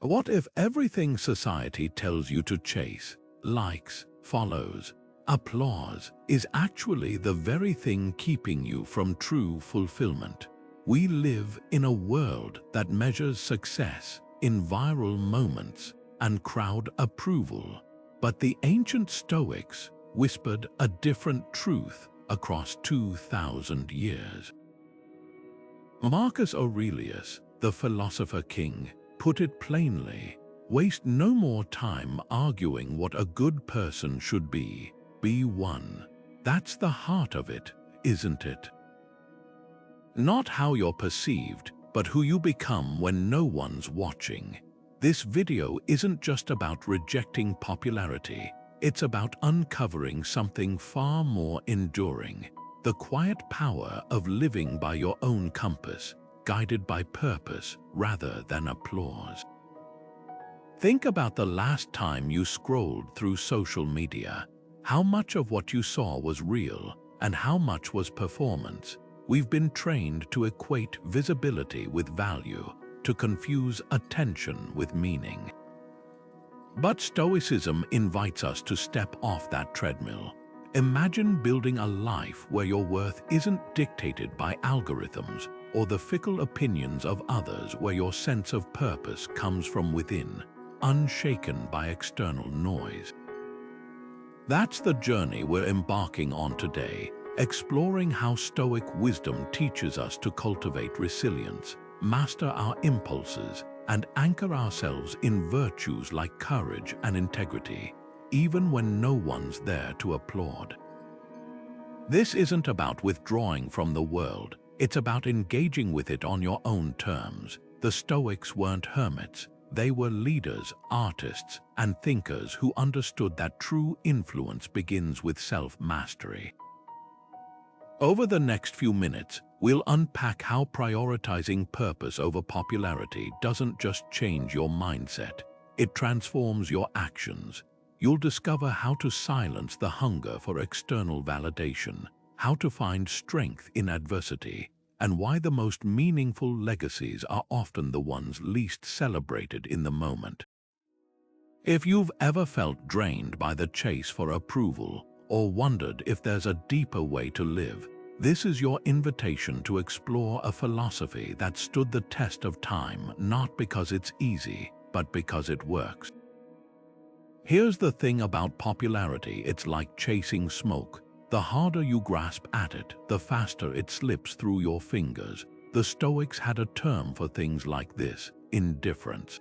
What if everything society tells you to chase, likes, follows, applause, is actually the very thing keeping you from true fulfillment? We live in a world that measures success in viral moments and crowd approval. But the ancient Stoics whispered a different truth across 2,000 years. Marcus Aurelius, the philosopher king, put it plainly: waste no more time arguing what a good person should be one. That's the heart of it, isn't it? Not how you're perceived, but who you become when no one's watching. This video isn't just about rejecting popularity, it's about uncovering something far more enduring: the quiet power of living by your own compass, guided by purpose rather than applause. Think about the last time you scrolled through social media. How much of what you saw was real, and how much was performance? We've been trained to equate visibility with value, to confuse attention with meaning. But Stoicism invites us to step off that treadmill. Imagine building a life where your worth isn't dictated by algorithms or the fickle opinions of others, where your sense of purpose comes from within, unshaken by external noise. That's the journey we're embarking on today, exploring how Stoic wisdom teaches us to cultivate resilience, master our impulses, and anchor ourselves in virtues like courage and integrity, even when no one's there to applaud. This isn't about withdrawing from the world, it's about engaging with it on your own terms. The Stoics weren't hermits. They were leaders, artists, and thinkers who understood that true influence begins with self-mastery. Over the next few minutes, we'll unpack how prioritizing purpose over popularity doesn't just change your mindset, it transforms your actions. You'll discover how to silence the hunger for external validation, how to find strength in adversity, and why the most meaningful legacies are often the ones least celebrated in the moment. If you've ever felt drained by the chase for approval, or wondered if there's a deeper way to live, this is your invitation to explore a philosophy that stood the test of time, not because it's easy, but because it works. Here's the thing about popularity: it's like chasing smoke. The harder you grasp at it, the faster it slips through your fingers. The Stoics had a term for things like this: indifference.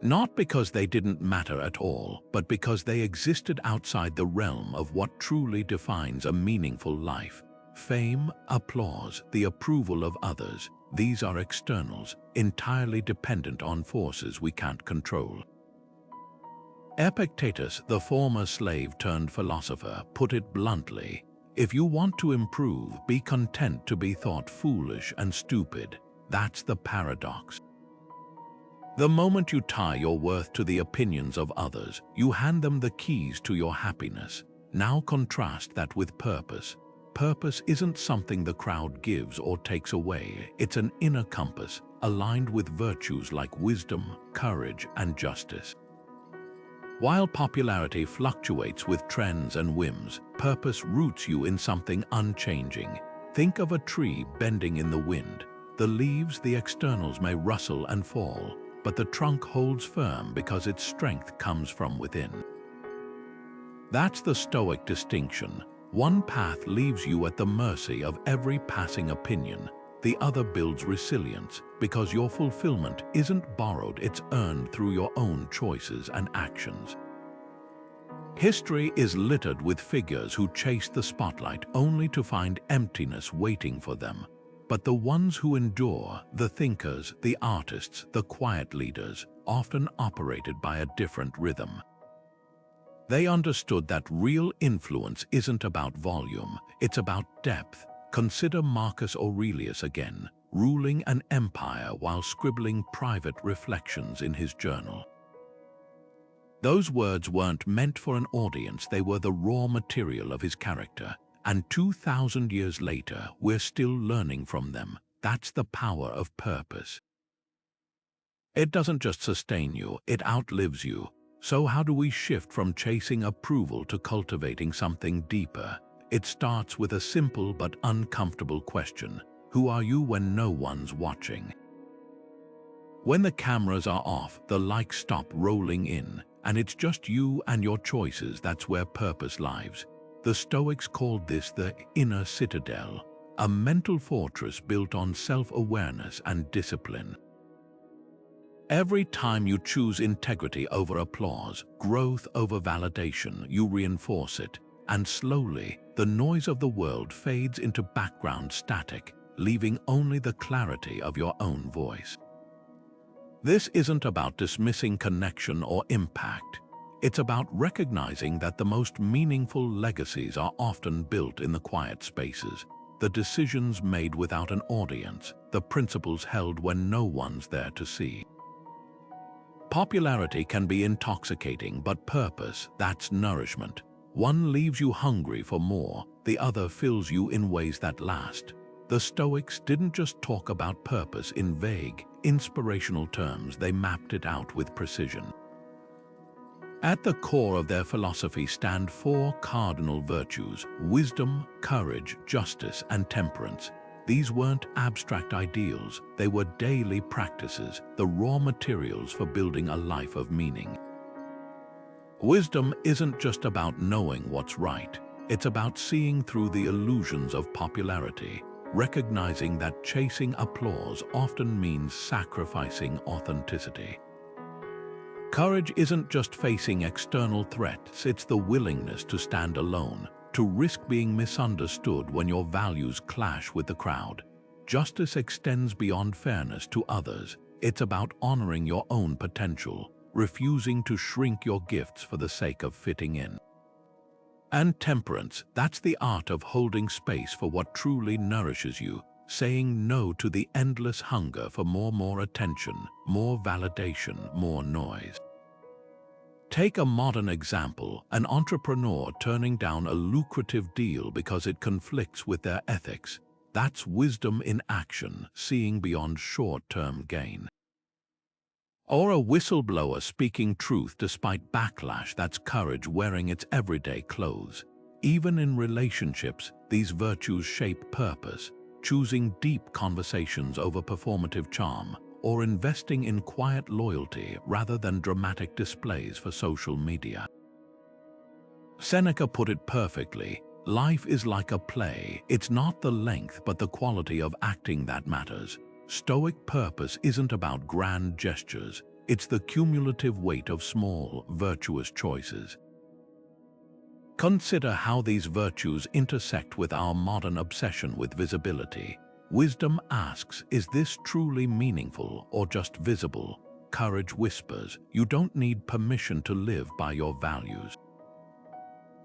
Not because they didn't matter at all, but because they existed outside the realm of what truly defines a meaningful life. Fame, applause, the approval of others, these are externals, entirely dependent on forces we can't control. Epictetus, the former slave-turned-philosopher, put it bluntly: if you want to improve, be content to be thought foolish and stupid. That's the paradox. The moment you tie your worth to the opinions of others, you hand them the keys to your happiness. Now contrast that with purpose. Purpose isn't something the crowd gives or takes away. It's an inner compass, aligned with virtues like wisdom, courage, and justice. While popularity fluctuates with trends and whims, purpose roots you in something unchanging. Think of a tree bending in the wind. The leaves, the externals may rustle and fall, but the trunk holds firm because its strength comes from within. That's the Stoic distinction. One path leaves you at the mercy of every passing opinion. The other builds resilience, because your fulfillment isn't borrowed, it's earned through your own choices and actions. History is littered with figures who chased the spotlight only to find emptiness waiting for them. But the ones who endure, the thinkers, the artists, the quiet leaders, often operated by a different rhythm. They understood that real influence isn't about volume, it's about depth. Consider Marcus Aurelius again, ruling an empire while scribbling private reflections in his journal. Those words weren't meant for an audience, they were the raw material of his character. And 2,000 years later, we're still learning from them. That's the power of purpose. It doesn't just sustain you, it outlives you. So how do we shift from chasing approval to cultivating something deeper? It starts with a simple but uncomfortable question. Who are you when no one's watching? When the cameras are off, the likes stop rolling in, and it's just you and your choices. That's where purpose lives. The Stoics called this the inner citadel, a mental fortress built on self-awareness and discipline. Every time you choose integrity over applause, growth over validation, you reinforce it, and slowly, the noise of the world fades into background static, leaving only the clarity of your own voice. This isn't about dismissing connection or impact. It's about recognizing that the most meaningful legacies are often built in the quiet spaces, the decisions made without an audience, the principles held when no one's there to see. Popularity can be intoxicating, but purpose, that's nourishment. One leaves you hungry for more, the other fills you in ways that last. The Stoics didn't just talk about purpose in vague, inspirational terms, they mapped it out with precision. At the core of their philosophy stand four cardinal virtues: wisdom, courage, justice, and temperance. These weren't abstract ideals, they were daily practices, the raw materials for building a life of meaning. Wisdom isn't just about knowing what's right, it's about seeing through the illusions of popularity, recognizing that chasing applause often means sacrificing authenticity. Courage isn't just facing external threats, it's the willingness to stand alone, to risk being misunderstood when your values clash with the crowd. Justice extends beyond fairness to others. It's about honoring your own potential, refusing to shrink your gifts for the sake of fitting in. And temperance, that's the art of holding space for what truly nourishes you, saying no to the endless hunger for more attention, more validation, more noise. Take a modern example, an entrepreneur turning down a lucrative deal because it conflicts with their ethics. That's wisdom in action, seeing beyond short-term gain. Or a whistleblower speaking truth despite backlash, that's courage wearing its everyday clothes. Even in relationships, these virtues shape purpose, choosing deep conversations over performative charm, or investing in quiet loyalty rather than dramatic displays for social media. Seneca put it perfectly: life is like a play. It's not the length but the quality of acting that matters. Stoic purpose isn't about grand gestures, it's the cumulative weight of small, virtuous choices. Consider how these virtues intersect with our modern obsession with visibility. Wisdom asks, is this truly meaningful or just visible? Courage whispers, you don't need permission to live by your values.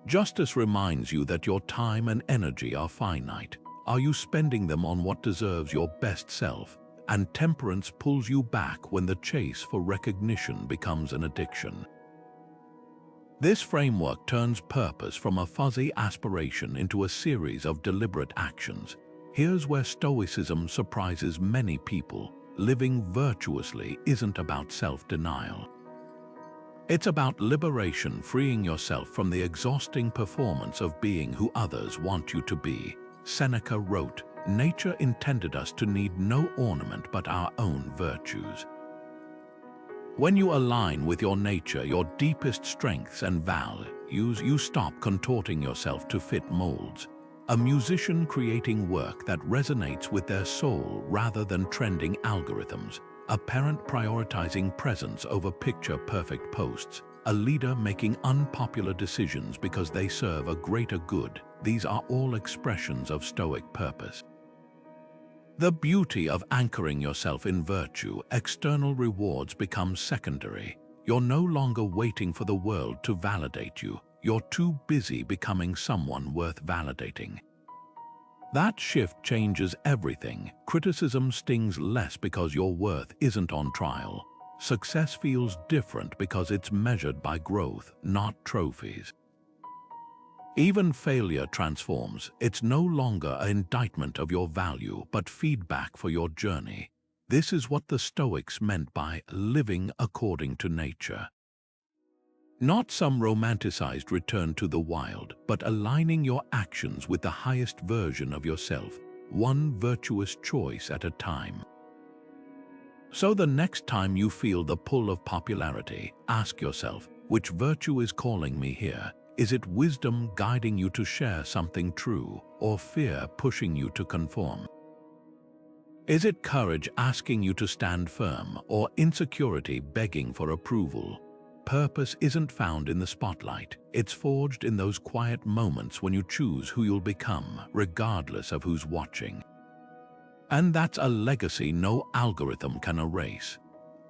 Justice reminds you that your time and energy are finite. Are you spending them on what deserves your best self? And temperance pulls you back when the chase for recognition becomes an addiction. This framework turns purpose from a fuzzy aspiration into a series of deliberate actions. Here's where Stoicism surprises many people. Living virtuously isn't about self-denial. It's about liberation, freeing yourself from the exhausting performance of being who others want you to be. Seneca wrote, "Nature intended us to need no ornament but our own virtues." When you align with your nature, your deepest strengths and values, you stop contorting yourself to fit molds. A musician creating work that resonates with their soul rather than trending algorithms. A parent prioritizing presence over picture-perfect posts. A leader making unpopular decisions because they serve a greater good. These are all expressions of Stoic purpose. The beauty of anchoring yourself in virtue, external rewards become secondary. You're no longer waiting for the world to validate you. You're too busy becoming someone worth validating. That shift changes everything. Criticism stings less because your worth isn't on trial. Success feels different because it's measured by growth, not trophies. Even failure transforms. It's no longer an indictment of your value, but feedback for your journey. This is what the Stoics meant by living according to nature. Not some romanticized return to the wild, but aligning your actions with the highest version of yourself, one virtuous choice at a time. So the next time you feel the pull of popularity, ask yourself, which virtue is calling me here? Is it wisdom guiding you to share something true, or fear pushing you to conform? Is it courage asking you to stand firm, or insecurity begging for approval? Purpose isn't found in the spotlight. It's forged in those quiet moments when you choose who you'll become, regardless of who's watching. And that's a legacy no algorithm can erase.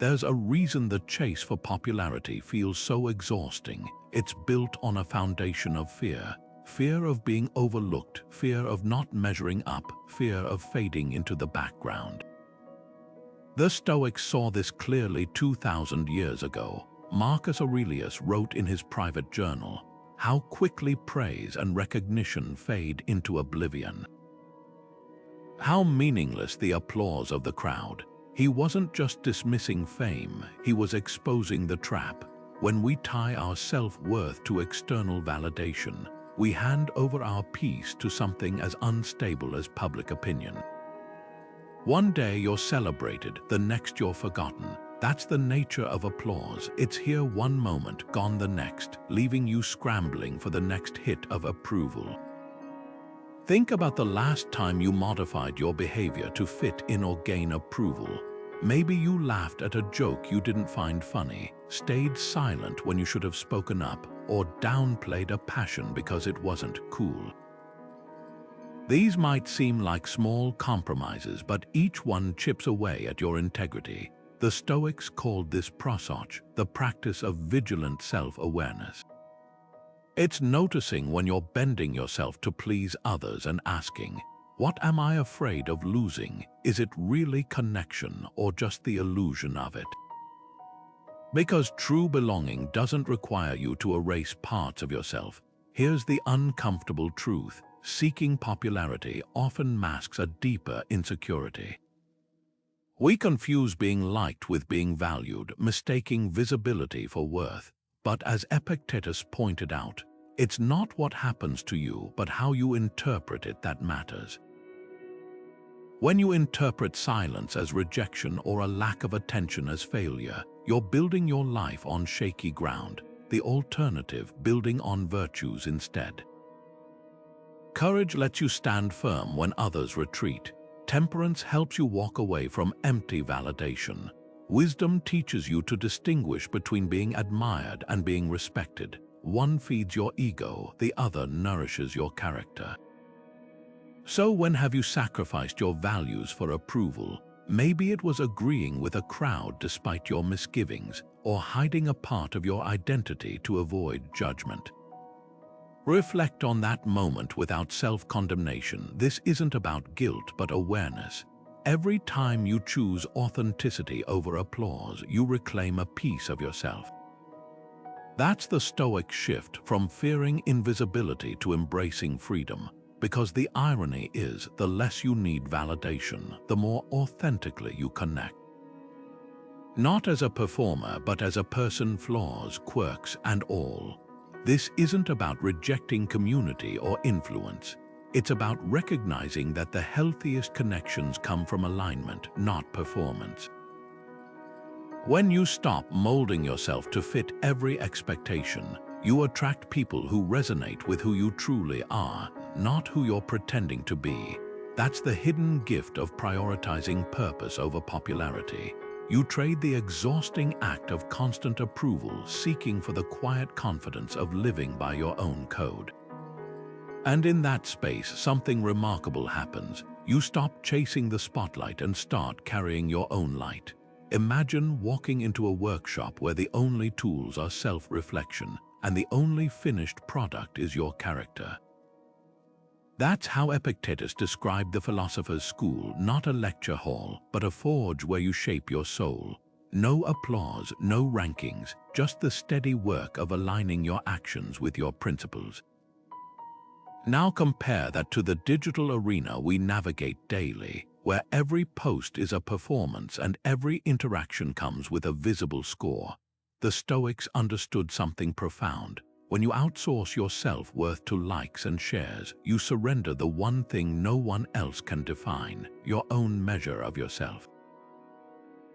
There's a reason the chase for popularity feels so exhausting. It's built on a foundation of fear. Fear of being overlooked, fear of not measuring up, fear of fading into the background. The Stoics saw this clearly 2,000 years ago. Marcus Aurelius wrote in his private journal, "How quickly praise and recognition fade into oblivion. How meaningless the applause of the crowd." He wasn't just dismissing fame, he was exposing the trap. When we tie our self-worth to external validation, we hand over our peace to something as unstable as public opinion. One day you're celebrated, the next you're forgotten. That's the nature of applause. It's here one moment, gone the next, leaving you scrambling for the next hit of approval. Think about the last time you modified your behavior to fit in or gain approval. Maybe you laughed at a joke you didn't find funny, stayed silent when you should have spoken up, or downplayed a passion because it wasn't cool. These might seem like small compromises, but each one chips away at your integrity. The Stoics called this prosoch, the practice of vigilant self-awareness. It's noticing when you're bending yourself to please others and asking, what am I afraid of losing? Is it really connection or just the illusion of it? Because true belonging doesn't require you to erase parts of yourself. Here's the uncomfortable truth. Seeking popularity often masks a deeper insecurity. We confuse being liked with being valued, mistaking visibility for worth. But as Epictetus pointed out, it's not what happens to you, but how you interpret it that matters. When you interpret silence as rejection or a lack of attention as failure, you're building your life on shaky ground. The alternative, building on virtues instead. Courage lets you stand firm when others retreat. Temperance helps you walk away from empty validation. Wisdom teaches you to distinguish between being admired and being respected. One feeds your ego, the other nourishes your character. So when have you sacrificed your values for approval? Maybe it was agreeing with a crowd despite your misgivings, or hiding a part of your identity to avoid judgment. Reflect on that moment without self-condemnation. This isn't about guilt, but awareness. Every time you choose authenticity over applause, you reclaim a piece of yourself. That's the Stoic shift from fearing invisibility to embracing freedom. Because the irony is, the less you need validation, the more authentically you connect. Not as a performer, but as a person, flaws, quirks, and all. This isn't about rejecting community or influence. It's about recognizing that the healthiest connections come from alignment, not performance. When you stop molding yourself to fit every expectation, you attract people who resonate with who you truly are, not who you're pretending to be. That's the hidden gift of prioritizing purpose over popularity. You trade the exhausting act of constant approval, seeking for the quiet confidence of living by your own code. And in that space, something remarkable happens. You stop chasing the spotlight and start carrying your own light. Imagine walking into a workshop where the only tools are self-reflection, and the only finished product is your character. That's how Epictetus described the philosopher's school, not a lecture hall, but a forge where you shape your soul. No applause, no rankings, just the steady work of aligning your actions with your principles. Now compare that to the digital arena we navigate daily. where every post is a performance and every interaction comes with a visible score. The Stoics understood something profound. When you outsource your self-worth to likes and shares, you surrender the one thing no one else can define, your own measure of yourself.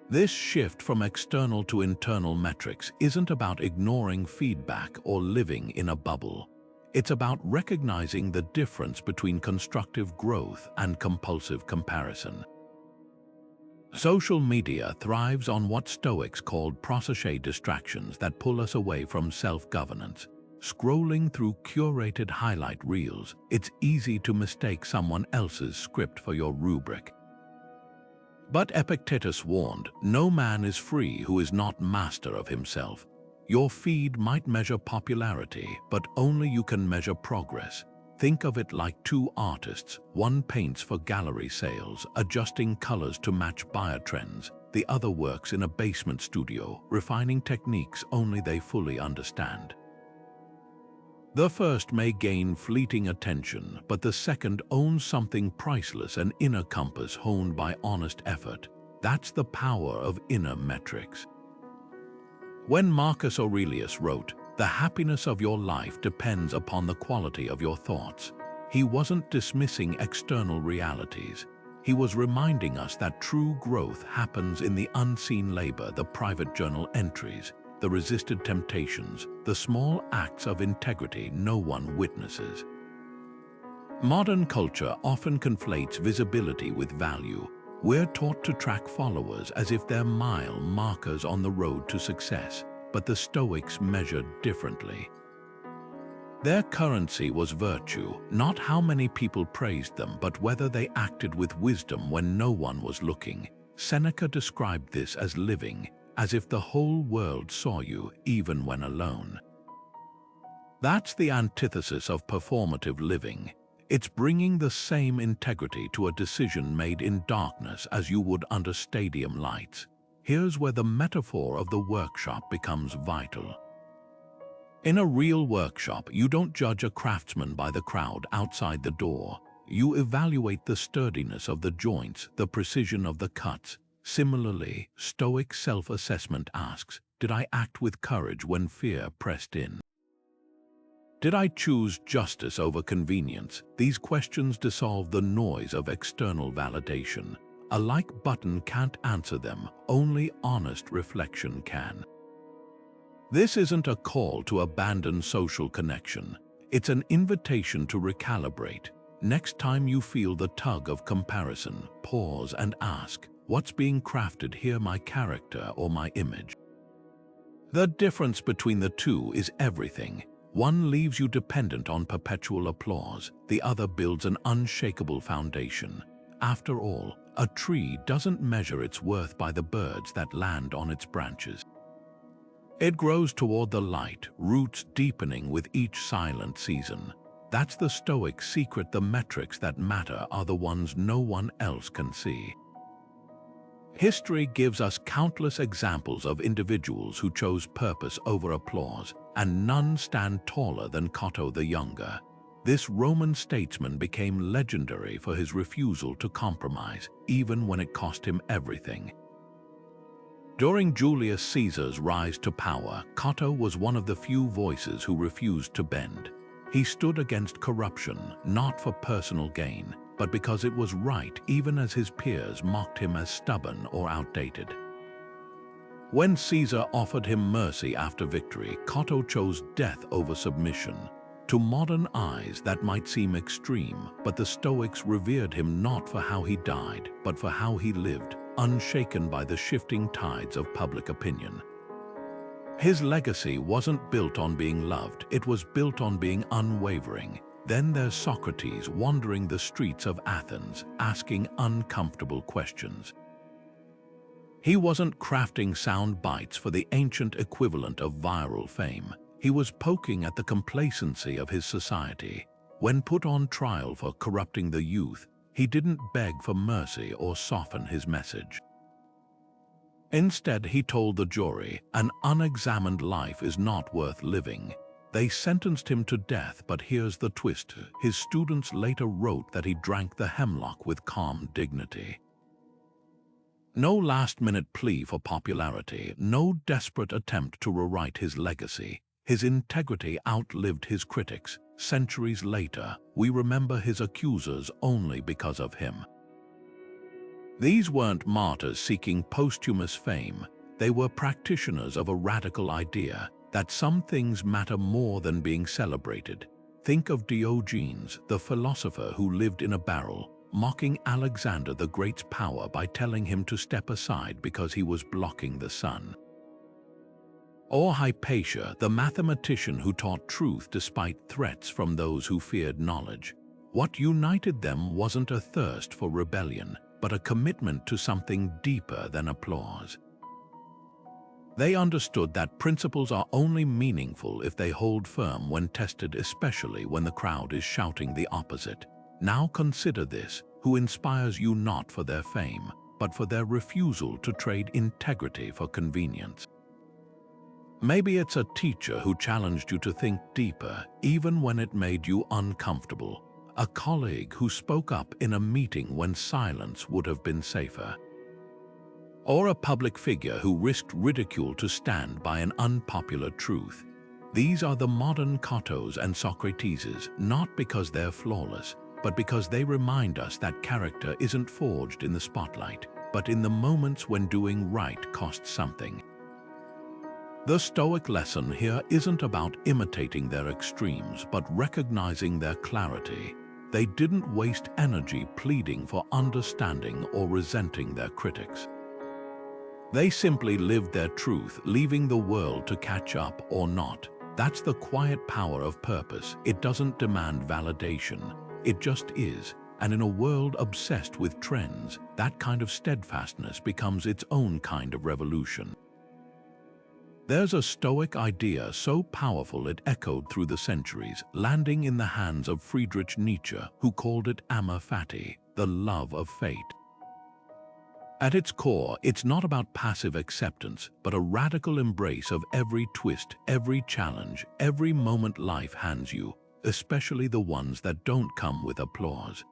This shift from external to internal metrics isn't about ignoring feedback or living in a bubble. It's about recognizing the difference between constructive growth and compulsive comparison. Social media thrives on what Stoics called prosocial distractions that pull us away from self-governance. Scrolling through curated highlight reels, it's easy to mistake someone else's script for your rubric. But Epictetus warned, no man is free who is not master of himself. Your feed might measure popularity, but only you can measure progress. Think of it like two artists. One paints for gallery sales, adjusting colors to match buyer trends. The other works in a basement studio, refining techniques only they fully understand. The first may gain fleeting attention, but the second owns something priceless, an inner compass honed by honest effort. That's the power of inner metrics. When Marcus Aurelius wrote, "The happiness of your life depends upon the quality of your thoughts," he wasn't dismissing external realities. He was reminding us that true growth happens in the unseen labor, the private journal entries, the resisted temptations, the small acts of integrity no one witnesses. Modern culture often conflates visibility with value. We're taught to track followers as if they're mile markers on the road to success, but the Stoics measured differently. Their currency was virtue, not how many people praised them, but whether they acted with wisdom when no one was looking. Seneca described this as living, as if the whole world saw you, even when alone. That's the antithesis of performative living. It's bringing the same integrity to a decision made in darkness as you would under stadium lights. Here's where the metaphor of the workshop becomes vital. In a real workshop, you don't judge a craftsman by the crowd outside the door. You evaluate the sturdiness of the joints, the precision of the cuts. Similarly, Stoic self-assessment asks, did I act with courage when fear pressed in? Did I choose justice over convenience? These questions dissolve the noise of external validation. A like button can't answer them, only honest reflection can. This isn't a call to abandon social connection. It's an invitation to recalibrate. Next time you feel the tug of comparison, pause and ask, what's being crafted here, my character or my image? The difference between the two is everything. One leaves you dependent on perpetual applause, the other builds an unshakable foundation. After all, a tree doesn't measure its worth by the birds that land on its branches. It grows toward the light, roots deepening with each silent season. That's the Stoic secret. The metrics that matter are the ones no one else can see. History gives us countless examples of individuals who chose purpose over applause, and none stand taller than Cato the Younger. This Roman statesman became legendary for his refusal to compromise, even when it cost him everything. During Julius Caesar's rise to power, Cato was one of the few voices who refused to bend. He stood against corruption, not for personal gain, but because it was right, even as his peers mocked him as stubborn or outdated. When Caesar offered him mercy after victory, Cato chose death over submission. To modern eyes, that might seem extreme, but the Stoics revered him not for how he died, but for how he lived, unshaken by the shifting tides of public opinion. His legacy wasn't built on being loved, it was built on being unwavering. Then there's Socrates wandering the streets of Athens, asking uncomfortable questions. He wasn't crafting sound bites for the ancient equivalent of viral fame. He was poking at the complacency of his society. When put on trial for corrupting the youth, he didn't beg for mercy or soften his message. Instead, he told the jury, an unexamined life is not worth living. They sentenced him to death, but here's the twist. His students later wrote that he drank the hemlock with calm dignity. No last-minute plea for popularity, no desperate attempt to rewrite his legacy. His integrity outlived his critics. Centuries later, we remember his accusers only because of him. These weren't martyrs seeking posthumous fame. They were practitioners of a radical idea that some things matter more than being celebrated. Think of Diogenes, the philosopher who lived in a barrel, mocking Alexander the Great's power by telling him to step aside because he was blocking the sun. Or Hypatia, the mathematician who taught truth despite threats from those who feared knowledge. What united them wasn't a thirst for rebellion, but a commitment to something deeper than applause. They understood that principles are only meaningful if they hold firm when tested, especially when the crowd is shouting the opposite. Now consider this: who inspires you not for their fame, but for their refusal to trade integrity for convenience. Maybe it's a teacher who challenged you to think deeper, even when it made you uncomfortable. A colleague who spoke up in a meeting when silence would have been safer. Or a public figure who risked ridicule to stand by an unpopular truth. These are the modern Catos and Socrateses, not because they're flawless, but because they remind us that character isn't forged in the spotlight, but in the moments when doing right costs something. The Stoic lesson here isn't about imitating their extremes, but recognizing their clarity. They didn't waste energy pleading for understanding or resenting their critics. They simply lived their truth, leaving the world to catch up or not. That's the quiet power of purpose. It doesn't demand validation. It just is. And in a world obsessed with trends, that kind of steadfastness becomes its own kind of revolution. There's a Stoic idea so powerful it echoed through the centuries, landing in the hands of Friedrich Nietzsche, who called it amor fati, the love of fate. At its core, it's not about passive acceptance, but a radical embrace of every twist, every challenge, every moment life hands you, especially the ones that don't come with applause.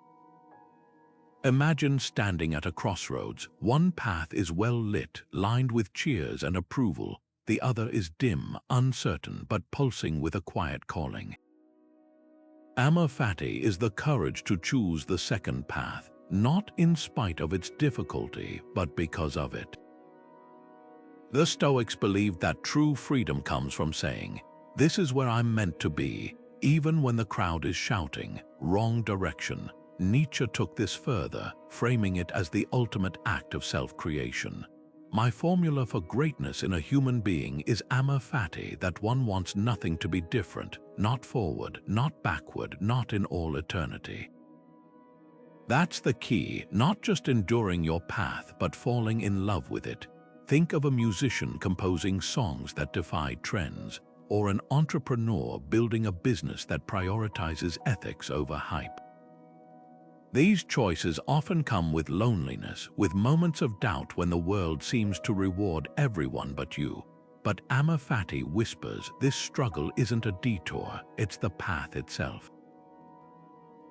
Imagine standing at a crossroads. One path is well lit, lined with cheers and approval. The other is dim, uncertain, but pulsing with a quiet calling. Amor fati is the courage to choose the second path, not in spite of its difficulty, but because of it. The Stoics believed that true freedom comes from saying, "This is where I'm meant to be," even when the crowd is shouting, "Wrong direction." Nietzsche took this further, framing it as the ultimate act of self-creation. My formula for greatness in a human being is amor fati, that one wants nothing to be different, not forward, not backward, not in all eternity. That's the key, not just enduring your path, but falling in love with it. Think of a musician composing songs that defy trends, or an entrepreneur building a business that prioritizes ethics over hype. These choices often come with loneliness, with moments of doubt when the world seems to reward everyone but you. But amor fati whispers, this struggle isn't a detour, it's the path itself.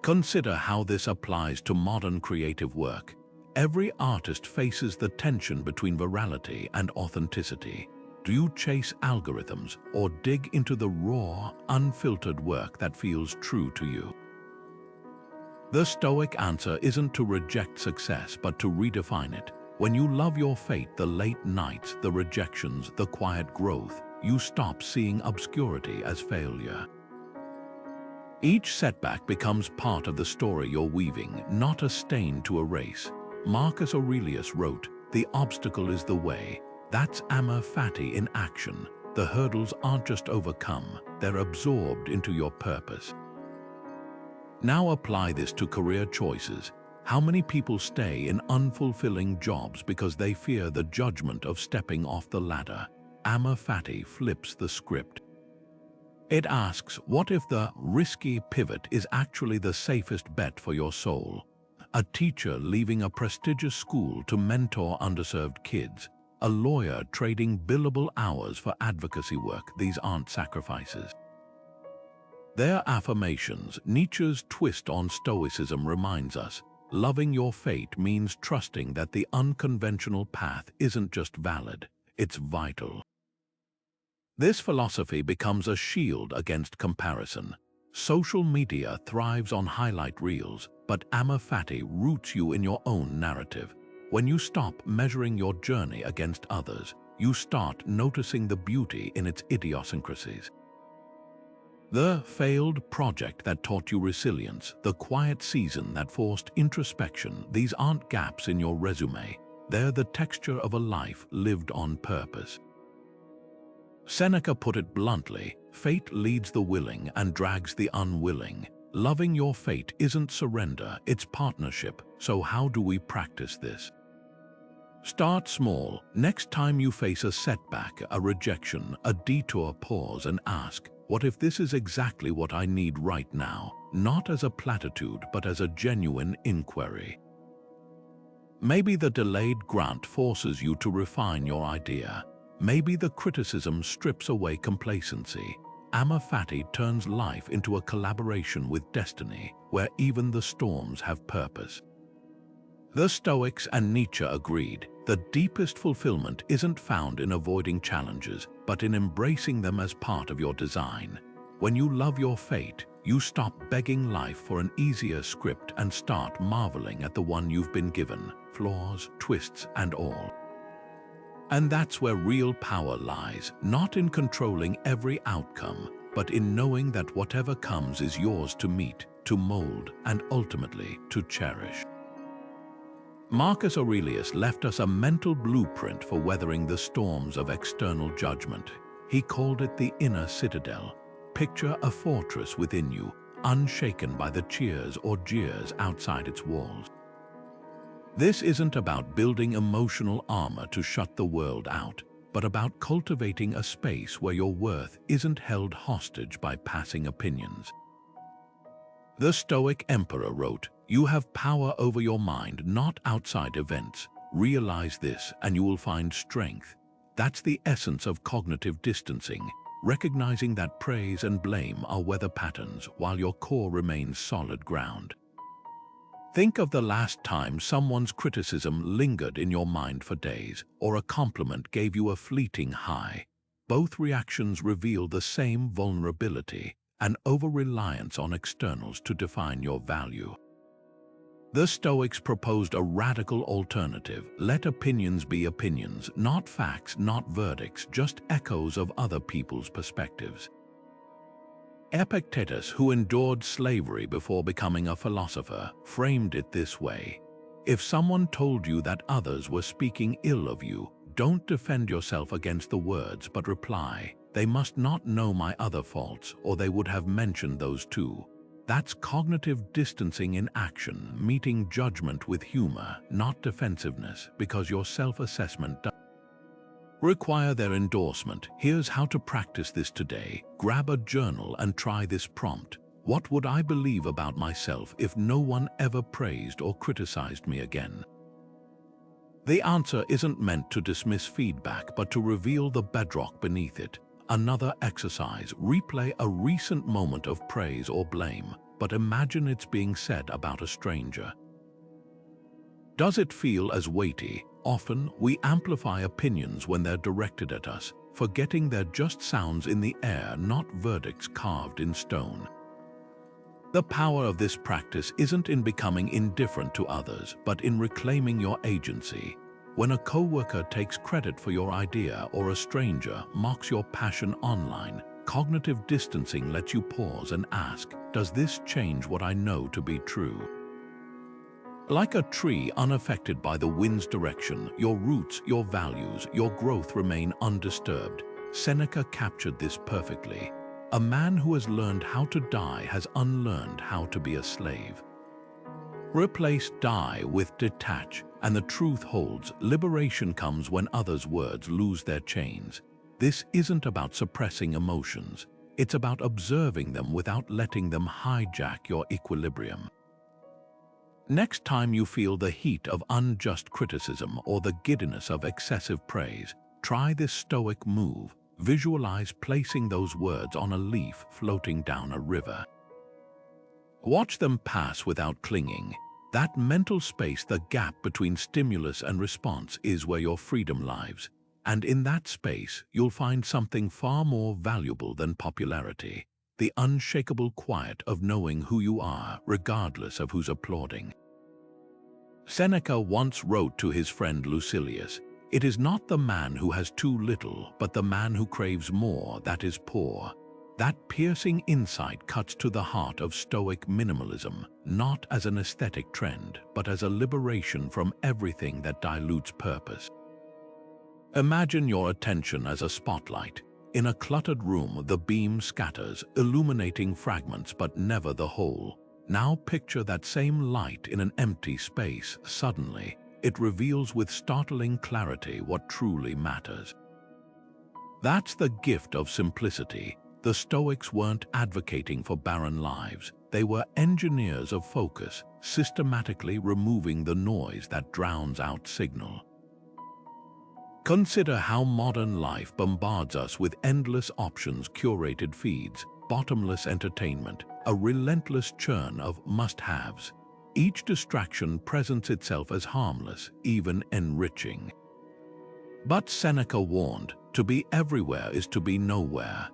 Consider how this applies to modern creative work. Every artist faces the tension between virality and authenticity. Do you chase algorithms or dig into the raw, unfiltered work that feels true to you? The Stoic answer isn't to reject success, but to redefine it. When you love your fate, the late nights, the rejections, the quiet growth, you stop seeing obscurity as failure. Each setback becomes part of the story you're weaving, not a stain to erase. Marcus Aurelius wrote, "The obstacle is the way." That's amor fati in action. The hurdles aren't just overcome, they're absorbed into your purpose. Now apply this to career choices. How many people stay in unfulfilling jobs because they fear the judgment of stepping off the ladder? Amor fati flips the script. It asks, what if the risky pivot is actually the safest bet for your soul? A teacher leaving a prestigious school to mentor underserved kids. A lawyer trading billable hours for advocacy work. These aren't sacrifices. Their affirmations, Nietzsche's twist on Stoicism, reminds us, loving your fate means trusting that the unconventional path isn't just valid, it's vital. This philosophy becomes a shield against comparison. Social media thrives on highlight reels, but amor fati roots you in your own narrative. When you stop measuring your journey against others, you start noticing the beauty in its idiosyncrasies. The failed project that taught you resilience, the quiet season that forced introspection, these aren't gaps in your resume. They're the texture of a life lived on purpose. Seneca put it bluntly, fate leads the willing and drags the unwilling. Loving your fate isn't surrender, it's partnership. So how do we practice this? Start small. Next time you face a setback, a rejection, a detour, pause and ask, what if this is exactly what I need right now? Not as a platitude, but as a genuine inquiry. Maybe the delayed grant forces you to refine your idea. Maybe the criticism strips away complacency. Amor fati turns life into a collaboration with destiny, where even the storms have purpose. The Stoics and Nietzsche agreed, the deepest fulfillment isn't found in avoiding challenges, but in embracing them as part of your design. When you love your fate, you stop begging life for an easier script and start marveling at the one you've been given, flaws, twists, and all. And that's where real power lies, not in controlling every outcome, but in knowing that whatever comes is yours to meet, to mold, and ultimately to cherish. Marcus Aurelius left us a mental blueprint for weathering the storms of external judgment. He called it the inner citadel. Picture a fortress within you, unshaken by the cheers or jeers outside its walls. This isn't about building emotional armor to shut the world out, but about cultivating a space where your worth isn't held hostage by passing opinions. The Stoic emperor wrote, "You have power over your mind, not outside events. Realize this and you will find strength." That's the essence of cognitive distancing, recognizing that praise and blame are weather patterns while your core remains solid ground. Think of the last time someone's criticism lingered in your mind for days, or a compliment gave you a fleeting high. Both reactions reveal the same vulnerability, an over-reliance on externals to define your value. The Stoics proposed a radical alternative. Let opinions be opinions, not facts, not verdicts, just echoes of other people's perspectives. Epictetus, who endured slavery before becoming a philosopher, framed it this way: if someone told you that others were speaking ill of you, don't defend yourself against the words, but reply, "They must not know my other faults, or they would have mentioned those too." That's cognitive distancing in action, meeting judgment with humor, not defensiveness, because your self-assessment doesn't require their endorsement. Here's how to practice this today. Grab a journal and try this prompt. What would I believe about myself if no one ever praised or criticized me again? The answer isn't meant to dismiss feedback, but to reveal the bedrock beneath it. Another exercise, replay a recent moment of praise or blame, but imagine it's being said about a stranger. Does it feel as weighty? Often, we amplify opinions when they're directed at us, forgetting they're just sounds in the air, not verdicts carved in stone. The power of this practice isn't in becoming indifferent to others, but in reclaiming your agency. When a coworker takes credit for your idea or a stranger mocks your passion online, cognitive distancing lets you pause and ask, does this change what I know to be true? Like a tree unaffected by the wind's direction, your roots, your values, your growth remain undisturbed. Seneca captured this perfectly. A man who has learned how to die has unlearned how to be a slave. Replace die with detach, and the truth holds. Liberation comes when others' words lose their chains. This isn't about suppressing emotions. It's about observing them without letting them hijack your equilibrium. Next time you feel the heat of unjust criticism or the giddiness of excessive praise, try this Stoic move. Visualize placing those words on a leaf floating down a river. Watch them pass without clinging. That mental space, the gap between stimulus and response, is where your freedom lies. And in that space, you'll find something far more valuable than popularity: the unshakable quiet of knowing who you are, regardless of who's applauding. Seneca once wrote to his friend Lucilius, "It is not the man who has too little, but the man who craves more, that is poor." That piercing insight cuts to the heart of Stoic minimalism, not as an aesthetic trend, but as a liberation from everything that dilutes purpose. Imagine your attention as a spotlight. In a cluttered room, the beam scatters, illuminating fragments but never the whole. Now picture that same light in an empty space. Suddenly, it reveals with startling clarity what truly matters. That's the gift of simplicity. The Stoics weren't advocating for barren lives. They were engineers of focus, systematically removing the noise that drowns out signal. Consider how modern life bombards us with endless options, curated feeds, bottomless entertainment, a relentless churn of must-haves. Each distraction presents itself as harmless, even enriching. But Seneca warned, to be everywhere is to be nowhere.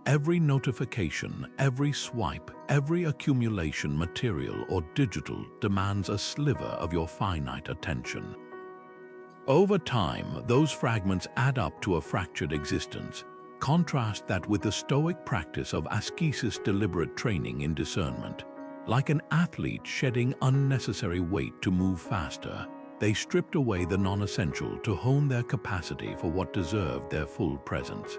Every notification, every swipe, every accumulation, material or digital, demands a sliver of your finite attention. Over time, those fragments add up to a fractured existence. Contrast that with the Stoic practice of ascesis, deliberate training in discernment. Like an athlete shedding unnecessary weight to move faster, they stripped away the non-essential to hone their capacity for what deserved their full presence.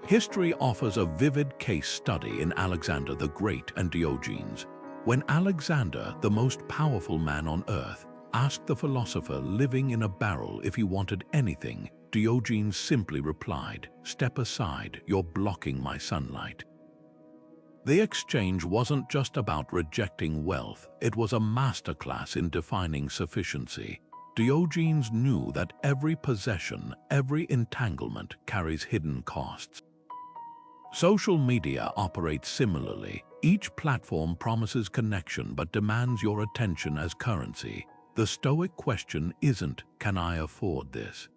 History offers a vivid case study in Alexander the Great and Diogenes. When Alexander, the most powerful man on earth, asked the philosopher living in a barrel if he wanted anything, Diogenes simply replied, "Step aside, you're blocking my sunlight." The exchange wasn't just about rejecting wealth, it was a masterclass in defining sufficiency. Diogenes knew that every possession, every entanglement carries hidden costs. Social media operates similarly. Each platform promises connection but demands your attention as currency. The Stoic question isn't, "Can I afford this?"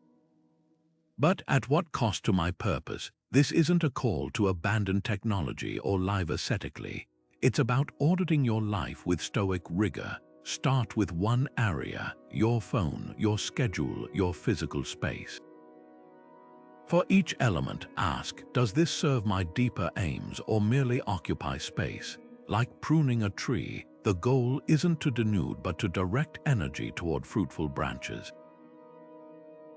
but "At what cost to my purpose?" This isn't a call to abandon technology or live ascetically. It's about auditing your life with Stoic rigor. Start with one area: your phone, your schedule, your physical space. For each element, ask, does this serve my deeper aims or merely occupy space? Like pruning a tree, the goal isn't to denude but to direct energy toward fruitful branches.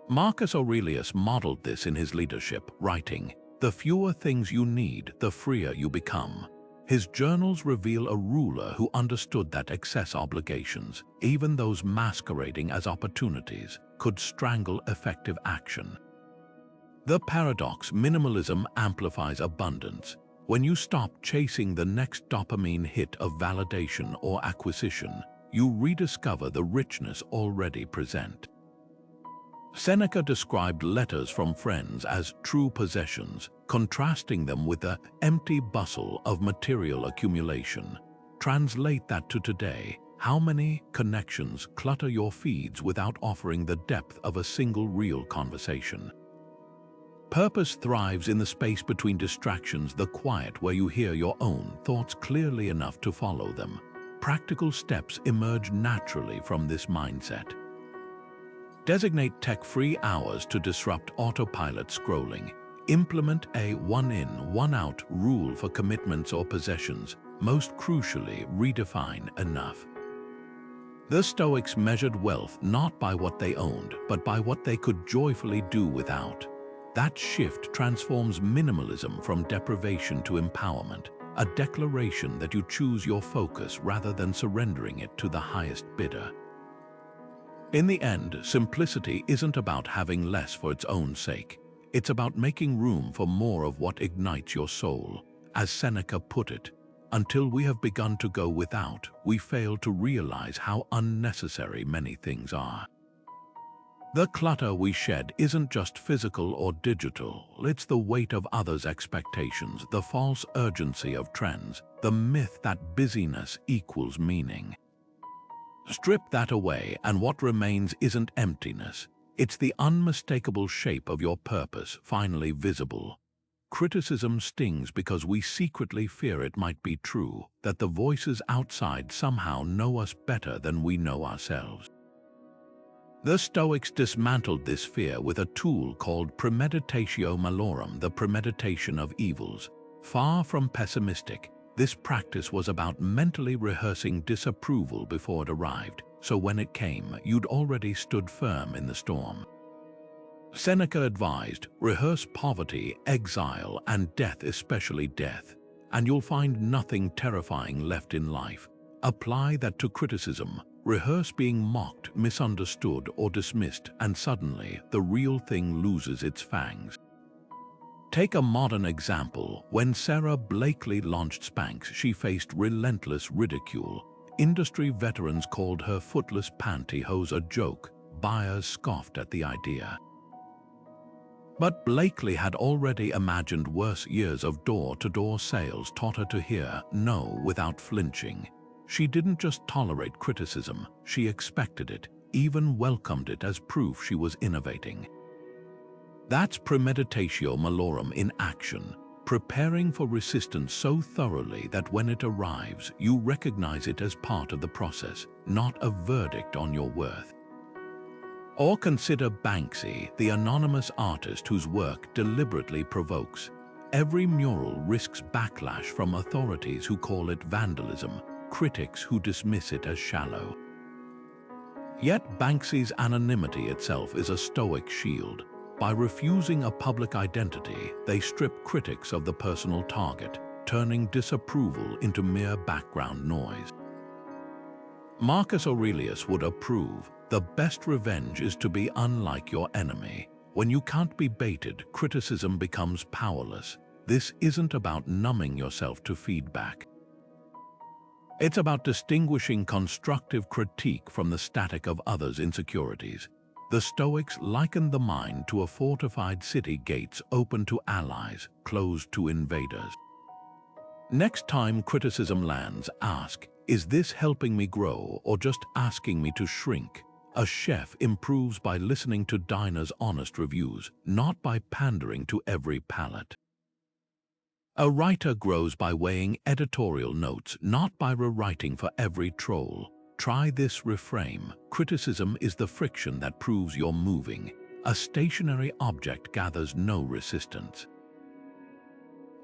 Marcus Aurelius modeled this in his leadership, writing, "The fewer things you need, the freer you become." His journals reveal a ruler who understood that excess obligations, even those masquerading as opportunities, could strangle effective action. The paradox: minimalism amplifies abundance. When you stop chasing the next dopamine hit of validation or acquisition, you rediscover the richness already present. Seneca described letters from friends as true possessions, contrasting them with the empty bustle of material accumulation. Translate that to today. How many connections clutter your feeds without offering the depth of a single real conversation? Purpose thrives in the space between distractions, the quiet where you hear your own thoughts clearly enough to follow them. Practical steps emerge naturally from this mindset. Designate tech-free hours to disrupt autopilot scrolling. Implement a one-in, one-out rule for commitments or possessions. Most crucially, redefine enough. The Stoics measured wealth not by what they owned, but by what they could joyfully do without. That shift transforms minimalism from deprivation to empowerment, a declaration that you choose your focus rather than surrendering it to the highest bidder. In the end, simplicity isn't about having less for its own sake. It's about making room for more of what ignites your soul. As Seneca put it, until we have begun to go without, we fail to realize how unnecessary many things are. The clutter we shed isn't just physical or digital, it's the weight of others' expectations, the false urgency of trends, the myth that busyness equals meaning. Strip that away and what remains isn't emptiness, it's the unmistakable shape of your purpose finally visible. Criticism stings because we secretly fear it might be true, that the voices outside somehow know us better than we know ourselves. The Stoics dismantled this fear with a tool called premeditatio malorum, the premeditation of evils. Far from pessimistic, this practice was about mentally rehearsing disapproval before it arrived, so when it came, you'd already stood firm in the storm. Seneca advised, rehearse poverty, exile, and death, especially death, and you'll find nothing terrifying left in life. Apply that to criticism. Rehearse being mocked, misunderstood, or dismissed, and suddenly the real thing loses its fangs. Take a modern example. When Sarah Blakely launched Spanx, she faced relentless ridicule. Industry veterans called her footless pantyhose a joke. Buyers scoffed at the idea. But Blakely had already imagined worse. Years of door-to-door sales taught her to hear no without flinching. She didn't just tolerate criticism, she expected it, even welcomed it as proof she was innovating. That's premeditatio malorum in action, preparing for resistance so thoroughly that when it arrives, you recognize it as part of the process, not a verdict on your worth. Or consider Banksy, the anonymous artist whose work deliberately provokes. Every mural risks backlash from authorities who call it vandalism, critics who dismiss it as shallow. Yet Banksy's anonymity itself is a Stoic shield. By refusing a public identity, they strip critics of the personal target, turning disapproval into mere background noise. Marcus Aurelius would approve, the best revenge is to be unlike your enemy. When you can't be baited, criticism becomes powerless. This isn't about numbing yourself to feedback. It's about distinguishing constructive critique from the static of others' insecurities. The Stoics likened the mind to a fortified city, gates open to allies, closed to invaders. Next time criticism lands, ask, is this helping me grow or just asking me to shrink? A chef improves by listening to diners' honest reviews, not by pandering to every palate. A writer grows by weighing editorial notes, not by rewriting for every troll. Try this reframe. Criticism is the friction that proves you're moving. A stationary object gathers no resistance.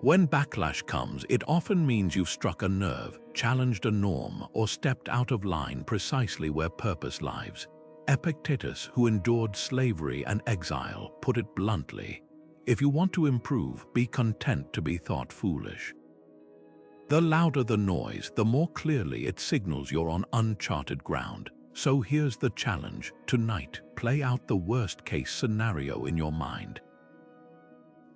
When backlash comes, it often means you've struck a nerve, challenged a norm, or stepped out of line precisely where purpose lives. Epictetus, who endured slavery and exile, put it bluntly, if you want to improve, be content to be thought foolish. The louder the noise, the more clearly it signals you're on uncharted ground. So here's the challenge. Tonight, play out the worst-case scenario in your mind.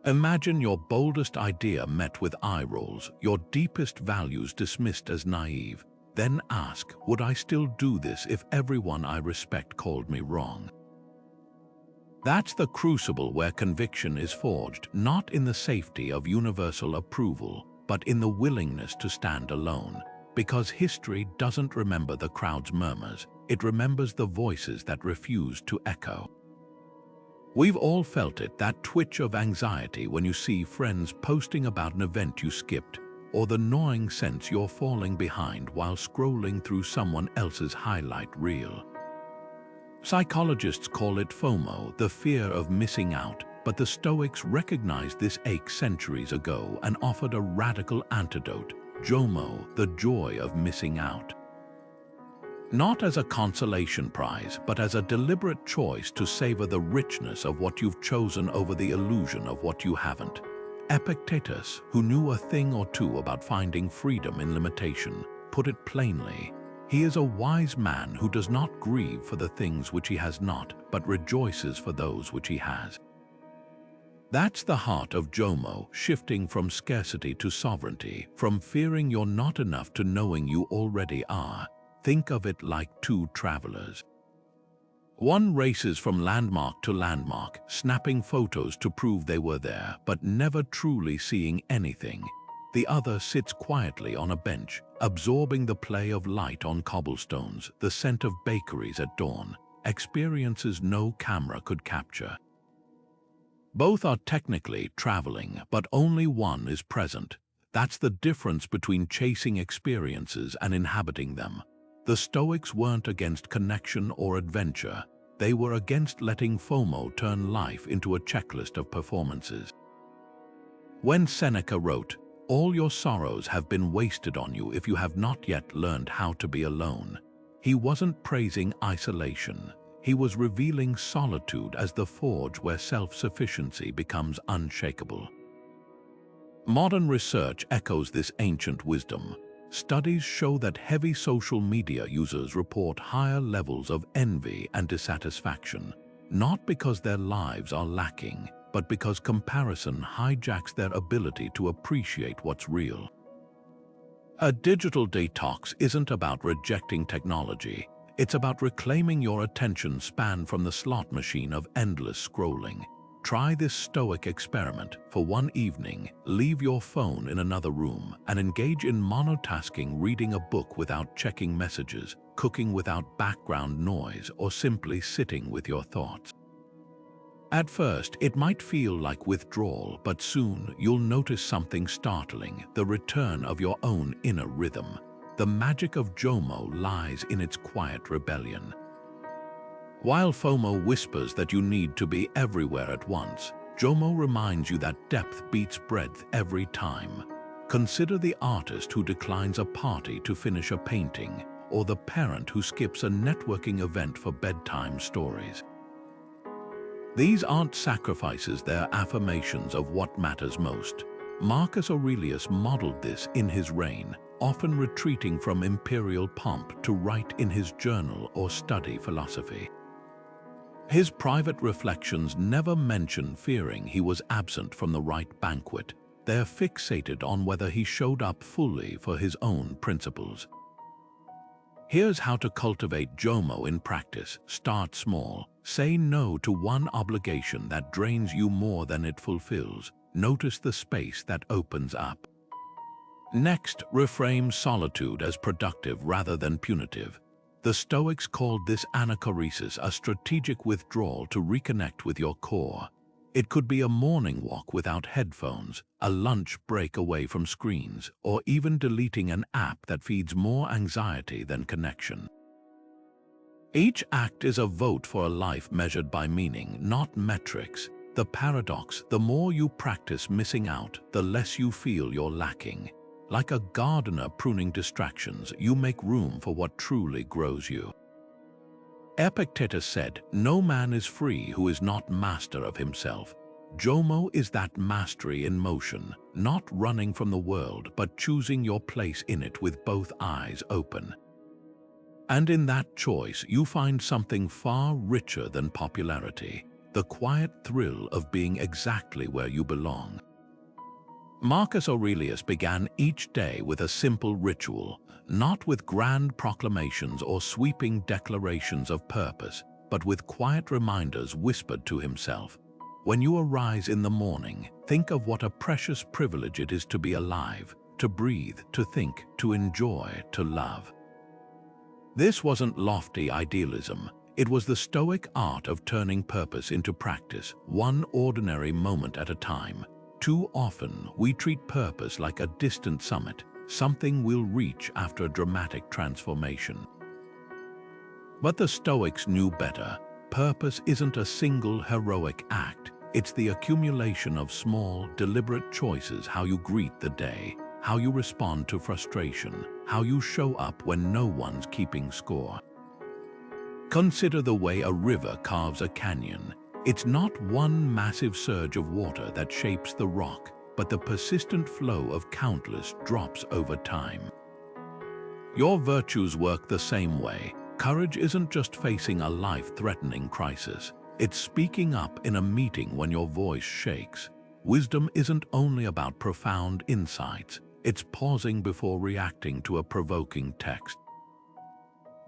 Imagine your boldest idea met with eye rolls, your deepest values dismissed as naive. Then ask, would I still do this if everyone I respect called me wrong? That's the crucible where conviction is forged, not in the safety of universal approval, but in the willingness to stand alone. Because history doesn't remember the crowd's murmurs, it remembers the voices that refuse to echo. We've all felt it, that twitch of anxiety when you see friends posting about an event you skipped, or the gnawing sense you're falling behind while scrolling through someone else's highlight reel. Psychologists call it FOMO, the fear of missing out, but the Stoics recognized this ache centuries ago and offered a radical antidote, JOMO, the joy of missing out. Not as a consolation prize, but as a deliberate choice to savor the richness of what you've chosen over the illusion of what you haven't. Epictetus, who knew a thing or two about finding freedom in limitation, put it plainly, he is a wise man who does not grieve for the things which he has not, but rejoices for those which he has. That's the heart of JOMO, shifting from scarcity to sovereignty, from fearing you're not enough to knowing you already are. Think of it like two travelers. One races from landmark to landmark, snapping photos to prove they were there, but never truly seeing anything. The other sits quietly on a bench, absorbing the play of light on cobblestones, the scent of bakeries at dawn, experiences no camera could capture. Both are technically traveling, but only one is present. That's the difference between chasing experiences and inhabiting them. The Stoics weren't against connection or adventure. They were against letting FOMO turn life into a checklist of performances. When Seneca wrote, "All your sorrows have been wasted on you if you have not yet learned how to be alone," he wasn't praising isolation. He was revealing solitude as the forge where self-sufficiency becomes unshakable. Modern research echoes this ancient wisdom. Studies show that heavy social media users report higher levels of envy and dissatisfaction, not because their lives are lacking, but because comparison hijacks their ability to appreciate what's real. A digital detox isn't about rejecting technology. It's about reclaiming your attention span from the slot machine of endless scrolling. Try this Stoic experiment. For one evening, leave your phone in another room and engage in monotasking, reading a book without checking messages, cooking without background noise, or simply sitting with your thoughts. At first, it might feel like withdrawal, but soon you'll notice something startling: the return of your own inner rhythm. The magic of JOMO lies in its quiet rebellion. While FOMO whispers that you need to be everywhere at once, JOMO reminds you that depth beats breadth every time. Consider the artist who declines a party to finish a painting, or the parent who skips a networking event for bedtime stories. These aren't sacrifices, they're affirmations of what matters most. Marcus Aurelius modeled this in his reign, often retreating from imperial pomp to write in his journal or study philosophy. His private reflections never mention fearing he was absent from the right banquet. They're fixated on whether he showed up fully for his own principles. Here's how to cultivate JOMO in practice. Start small. Say no to one obligation that drains you more than it fulfills. Notice the space that opens up. Next, reframe solitude as productive rather than punitive. The Stoics called this anachoresis, a strategic withdrawal to reconnect with your core. It could be a morning walk without headphones, a lunch break away from screens, or even deleting an app that feeds more anxiety than connection. Each act is a vote for a life measured by meaning, not metrics. The paradox: the more you practice missing out, the less you feel you're lacking. Like a gardener pruning distractions, you make room for what truly grows you. Epictetus said, "No man is free who is not master of himself." JOMO is that mastery in motion, not running from the world, but choosing your place in it with both eyes open. And in that choice, you find something far richer than popularity: the quiet thrill of being exactly where you belong. Marcus Aurelius began each day with a simple ritual, not with grand proclamations or sweeping declarations of purpose, but with quiet reminders whispered to himself. When you arise in the morning, think of what a precious privilege it is to be alive, to breathe, to think, to enjoy, to love. This wasn't lofty idealism. It was the Stoic art of turning purpose into practice, one ordinary moment at a time. Too often, we treat purpose like a distant summit, something we'll reach after a dramatic transformation. But the Stoics knew better. Purpose isn't a single heroic act. It's the accumulation of small, deliberate choices: how you greet the day, how you respond to frustration, how you show up when no one's keeping score. Consider the way a river carves a canyon. It's not one massive surge of water that shapes the rock, but the persistent flow of countless drops over time. Your virtues work the same way. Courage isn't just facing a life-threatening crisis. It's speaking up in a meeting when your voice shakes. Wisdom isn't only about profound insights. It's pausing before reacting to a provoking text.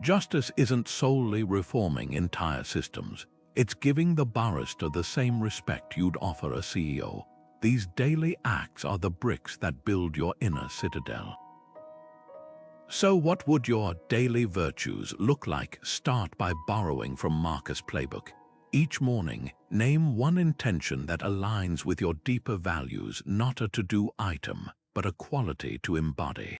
Justice isn't solely reforming entire systems. It's giving the barrister the same respect you'd offer a CEO. These daily acts are the bricks that build your inner citadel. So what would your daily virtues look like? Start by borrowing from Marcus' playbook. Each morning, name one intention that aligns with your deeper values, not a to-do item, but a quality to embody.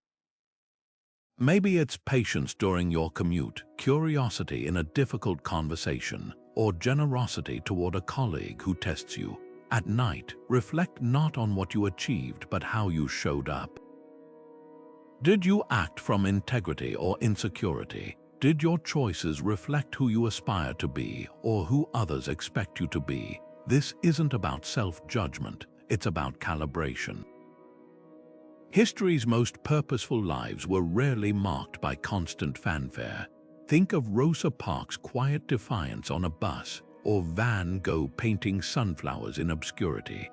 Maybe it's patience during your commute, curiosity in a difficult conversation, or generosity toward a colleague who tests you. At night, reflect not on what you achieved, but how you showed up. Did you act from integrity or insecurity? Did your choices reflect who you aspire to be or who others expect you to be? This isn't about self-judgment, it's about calibration. History's most purposeful lives were rarely marked by constant fanfare. Think of Rosa Parks' quiet defiance on a bus, or Van Gogh painting sunflowers in obscurity.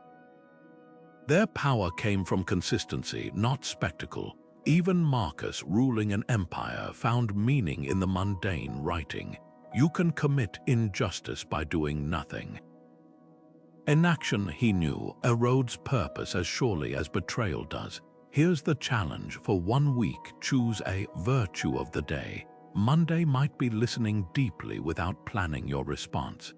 Their power came from consistency, not spectacle. Even Marcus, ruling an empire, found meaning in the mundane writing. You can commit injustice by doing nothing. Inaction, he knew, erodes purpose as surely as betrayal does. Here's the challenge. For 1 week, choose a virtue of the day. Monday might be listening deeply without planning your response.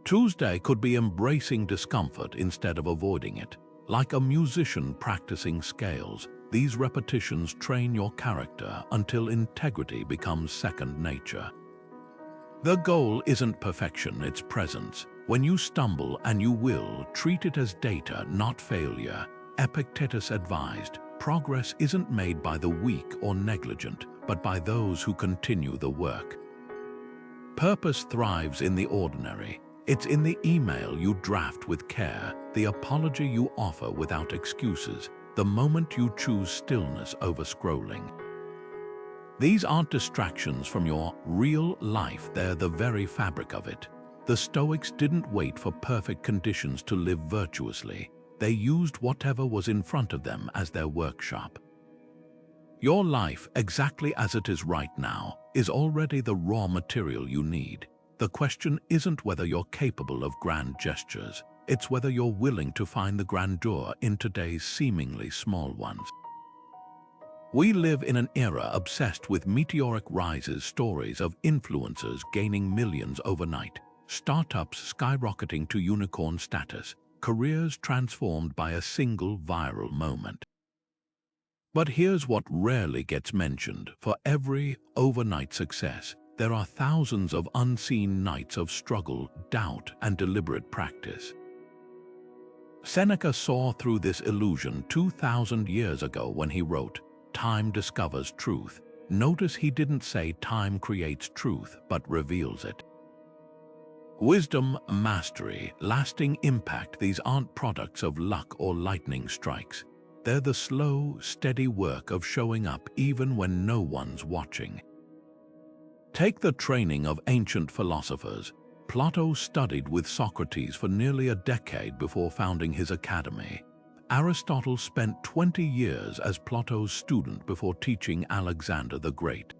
Tuesday could be embracing discomfort instead of avoiding it. Like a musician practicing scales, these repetitions train your character until integrity becomes second nature. The goal isn't perfection, it's presence. When you stumble, and you will, treat it as data, not failure. Epictetus advised, progress isn't made by the weak or negligent, but by those who continue the work. Purpose thrives in the ordinary. It's in the email you draft with care, the apology you offer without excuses, the moment you choose stillness over scrolling. These aren't distractions from your real life, they're the very fabric of it. The Stoics didn't wait for perfect conditions to live virtuously. They used whatever was in front of them as their workshop. Your life, exactly as it is right now, is already the raw material you need. The question isn't whether you're capable of grand gestures. It's whether you're willing to find the grandeur in today's seemingly small ones. We live in an era obsessed with meteoric rises, stories of influencers gaining millions overnight, startups skyrocketing to unicorn status, careers transformed by a single viral moment. But here's what rarely gets mentioned. For every overnight success, there are thousands of unseen nights of struggle, doubt, and deliberate practice. Seneca saw through this illusion 2,000 years ago when he wrote, "Time discovers truth." Notice he didn't say time creates truth, but reveals it. Wisdom, mastery, lasting impact, these aren't products of luck or lightning strikes. They're the slow, steady work of showing up even when no one's watching. Take the training of ancient philosophers. Plato studied with Socrates for nearly a decade before founding his academy. Aristotle spent 20 years as Plato's student before teaching Alexander the Great.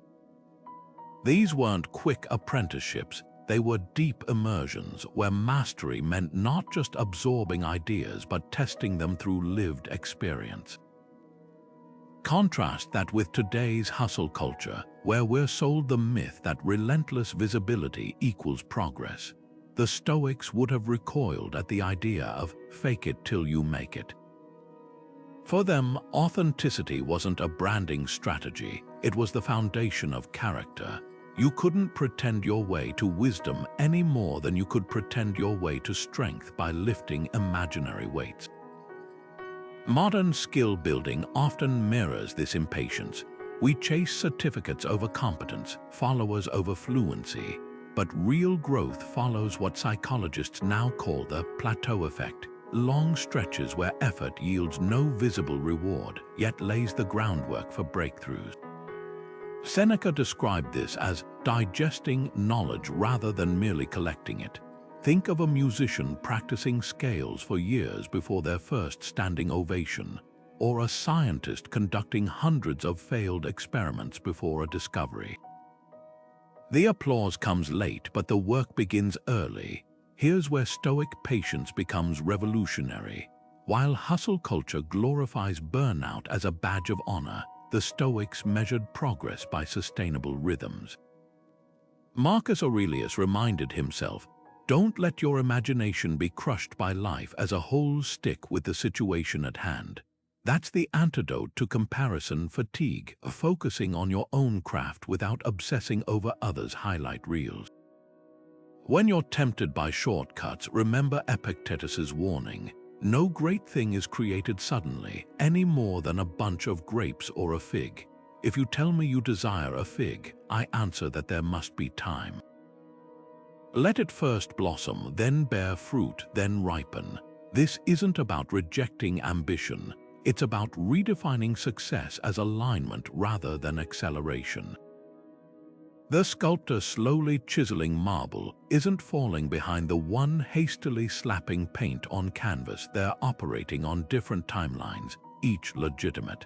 These weren't quick apprenticeships, they were deep immersions where mastery meant not just absorbing ideas but testing them through lived experience. Contrast that with today's hustle culture, where we're sold the myth that relentless visibility equals progress. The Stoics would have recoiled at the idea of fake it till you make it. For them, authenticity wasn't a branding strategy, it was the foundation of character. You couldn't pretend your way to wisdom any more than you could pretend your way to strength by lifting imaginary weights. Modern skill building often mirrors this impatience. We chase certificates over competence, followers over fluency, but real growth follows what psychologists now call the plateau effect, long stretches where effort yields no visible reward, yet lays the groundwork for breakthroughs. Seneca described this as digesting knowledge rather than merely collecting it. Think of a musician practicing scales for years before their first standing ovation. or a scientist conducting hundreds of failed experiments before a discovery. The applause comes late, but the work begins early. Here's where Stoic patience becomes revolutionary. While hustle culture glorifies burnout as a badge of honor, the Stoics measured progress by sustainable rhythms. Marcus Aurelius reminded himself, "Don't let your imagination be crushed by life as a whole. Stick with the situation at hand." That's the antidote to comparison fatigue, focusing on your own craft without obsessing over others' highlight reels. When you're tempted by shortcuts, remember Epictetus's warning. No great thing is created suddenly, any more than a bunch of grapes or a fig. If you tell me you desire a fig, I answer that there must be time. Let it first blossom, then bear fruit, then ripen. This isn't about rejecting ambition. It's about redefining success as alignment rather than acceleration. The sculptor slowly chiseling marble isn't falling behind the one hastily slapping paint on canvas. They're operating on different timelines, each legitimate.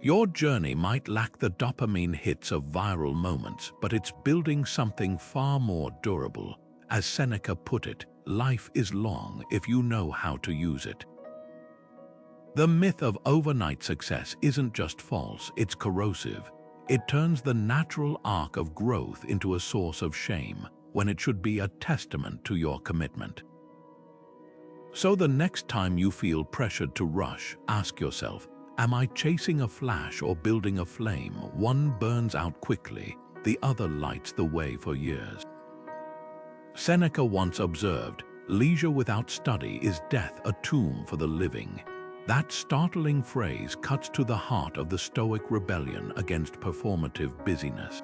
Your journey might lack the dopamine hits of viral moments, but it's building something far more durable. As Seneca put it, life is long if you know how to use it. The myth of overnight success isn't just false, it's corrosive. It turns the natural arc of growth into a source of shame when it should be a testament to your commitment. So the next time you feel pressured to rush, ask yourself, am I chasing a flash or building a flame? One burns out quickly, the other lights the way for years. Seneca once observed, "Leisure without study is death, a tomb for the living." That startling phrase cuts to the heart of the Stoic rebellion against performative busyness.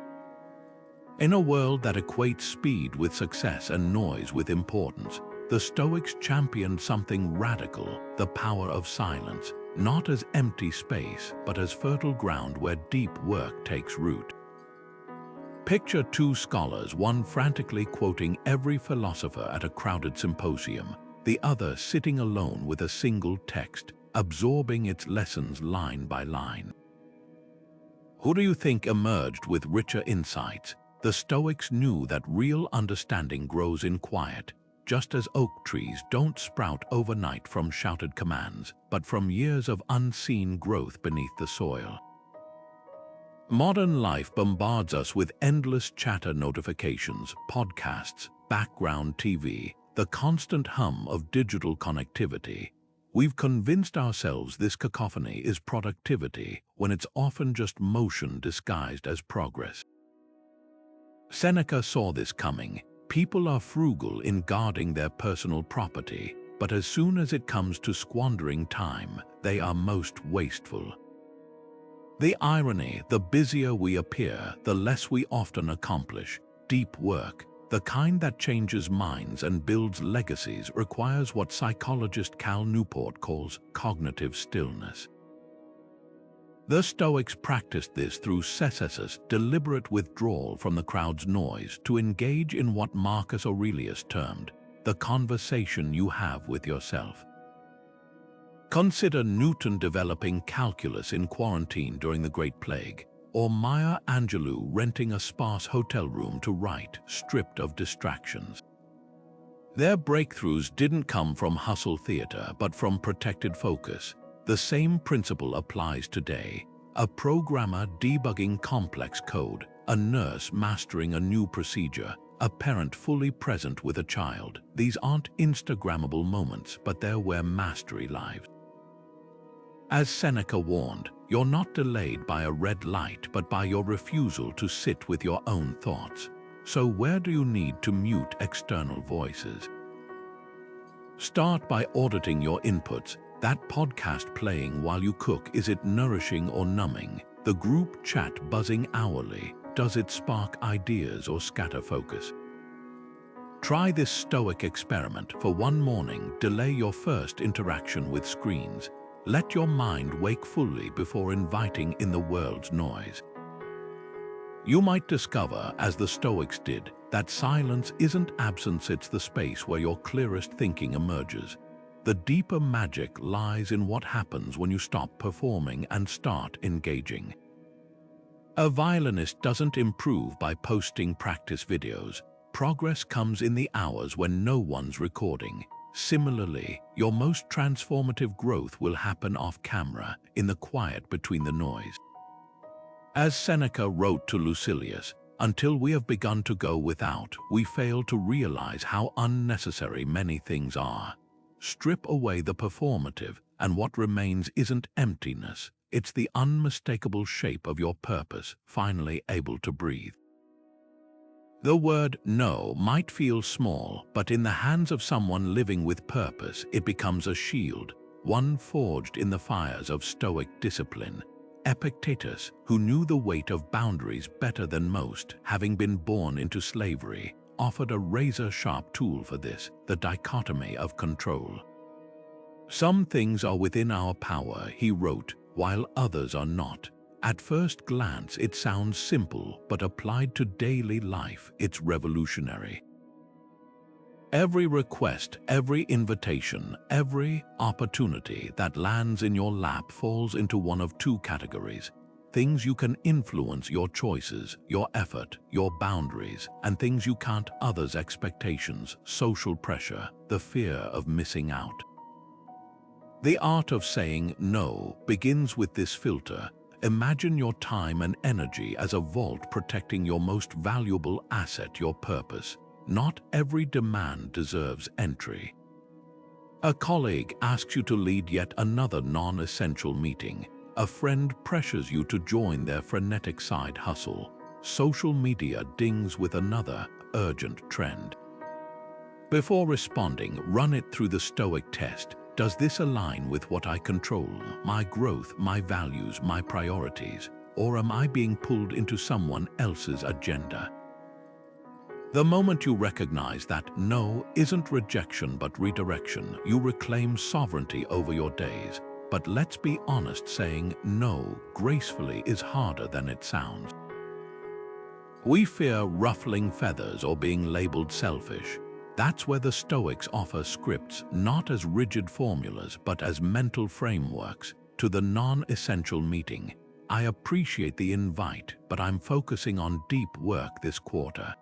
In a world that equates speed with success and noise with importance, the Stoics championed something radical: the power of silence, not as empty space, but as fertile ground where deep work takes root. Picture two scholars, one frantically quoting every philosopher at a crowded symposium, the other sitting alone with a single text, absorbing its lessons line by line. Who do you think emerged with richer insights? The Stoics knew that real understanding grows in quiet, just as oak trees don't sprout overnight from shouted commands, but from years of unseen growth beneath the soil. Modern life bombards us with endless chatter, notifications, podcasts, background TV, the constant hum of digital connectivity. We've convinced ourselves this cacophony is productivity when it's often just motion disguised as progress. Seneca saw this coming. People are frugal in guarding their personal property, but as soon as it comes to squandering time, they are most wasteful. The irony: the busier we appear, the less we often accomplish. Deep work, the kind that changes minds and builds legacies, requires what psychologist Cal Newport calls cognitive stillness. The Stoics practiced this through asceticism, deliberate withdrawal from the crowd's noise, to engage in what Marcus Aurelius termed the conversation you have with yourself. Consider Newton developing calculus in quarantine during the Great Plague, or Maya Angelou renting a sparse hotel room to write, stripped of distractions. Their breakthroughs didn't come from hustle theater, but from protected focus. The same principle applies today. A programmer debugging complex code, a nurse mastering a new procedure, a parent fully present with a child. These aren't Instagrammable moments, but they're where mastery lives. As Seneca warned, you're not delayed by a red light, but by your refusal to sit with your own thoughts. So where do you need to mute external voices? Start by auditing your inputs. That podcast playing while you cook, is it nourishing or numbing? The group chat buzzing hourly, does it spark ideas or scatter focus? Try this Stoic experiment. For one morning, delay your first interaction with screens. Let your mind wake fully before inviting in the world's noise. You might discover, as the Stoics did, that silence isn't absence, it's the space where your clearest thinking emerges. The deeper magic lies in what happens when you stop performing and start engaging. A violinist doesn't improve by posting practice videos. Progress comes in the hours when no one's recording. Similarly, your most transformative growth will happen off camera, in the quiet between the noise. As Seneca wrote to Lucilius, "Until we have begun to go without, we fail to realize how unnecessary many things are." Strip away the performative, and what remains isn't emptiness, it's the unmistakable shape of your purpose, finally able to breathe. The word no might feel small, but in the hands of someone living with purpose, it becomes a shield, one forged in the fires of Stoic discipline. Epictetus, who knew the weight of boundaries better than most, having been born into slavery, offered a razor-sharp tool for this, the dichotomy of control. "Some things are within our power," he wrote, "while others are not." At first glance, it sounds simple, but applied to daily life, it's revolutionary. Every request, every invitation, every opportunity that lands in your lap falls into one of two categories: things you can influence, your choices, your effort, your boundaries, and things you can't, others' expectations, social pressure, the fear of missing out. The art of saying no begins with this filter. Imagine your time and energy as a vault protecting your most valuable asset, your purpose. Not every demand deserves entry. A colleague asks you to lead yet another non-essential meeting. A friend pressures you to join their frenetic side hustle. Social media dings with another urgent trend. Before responding, run it through the Stoic test. Does this align with what I control, my growth, my values, my priorities, or am I being pulled into someone else's agenda? The moment you recognize that no isn't rejection but redirection, you reclaim sovereignty over your days. But let's be honest, saying no gracefully is harder than it sounds. We fear ruffling feathers or being labeled selfish. That's where the Stoics offer scripts, not as rigid formulas, but as mental frameworks. To the non-essential meeting: "I appreciate the invite, but I'm focusing on deep work this quarter.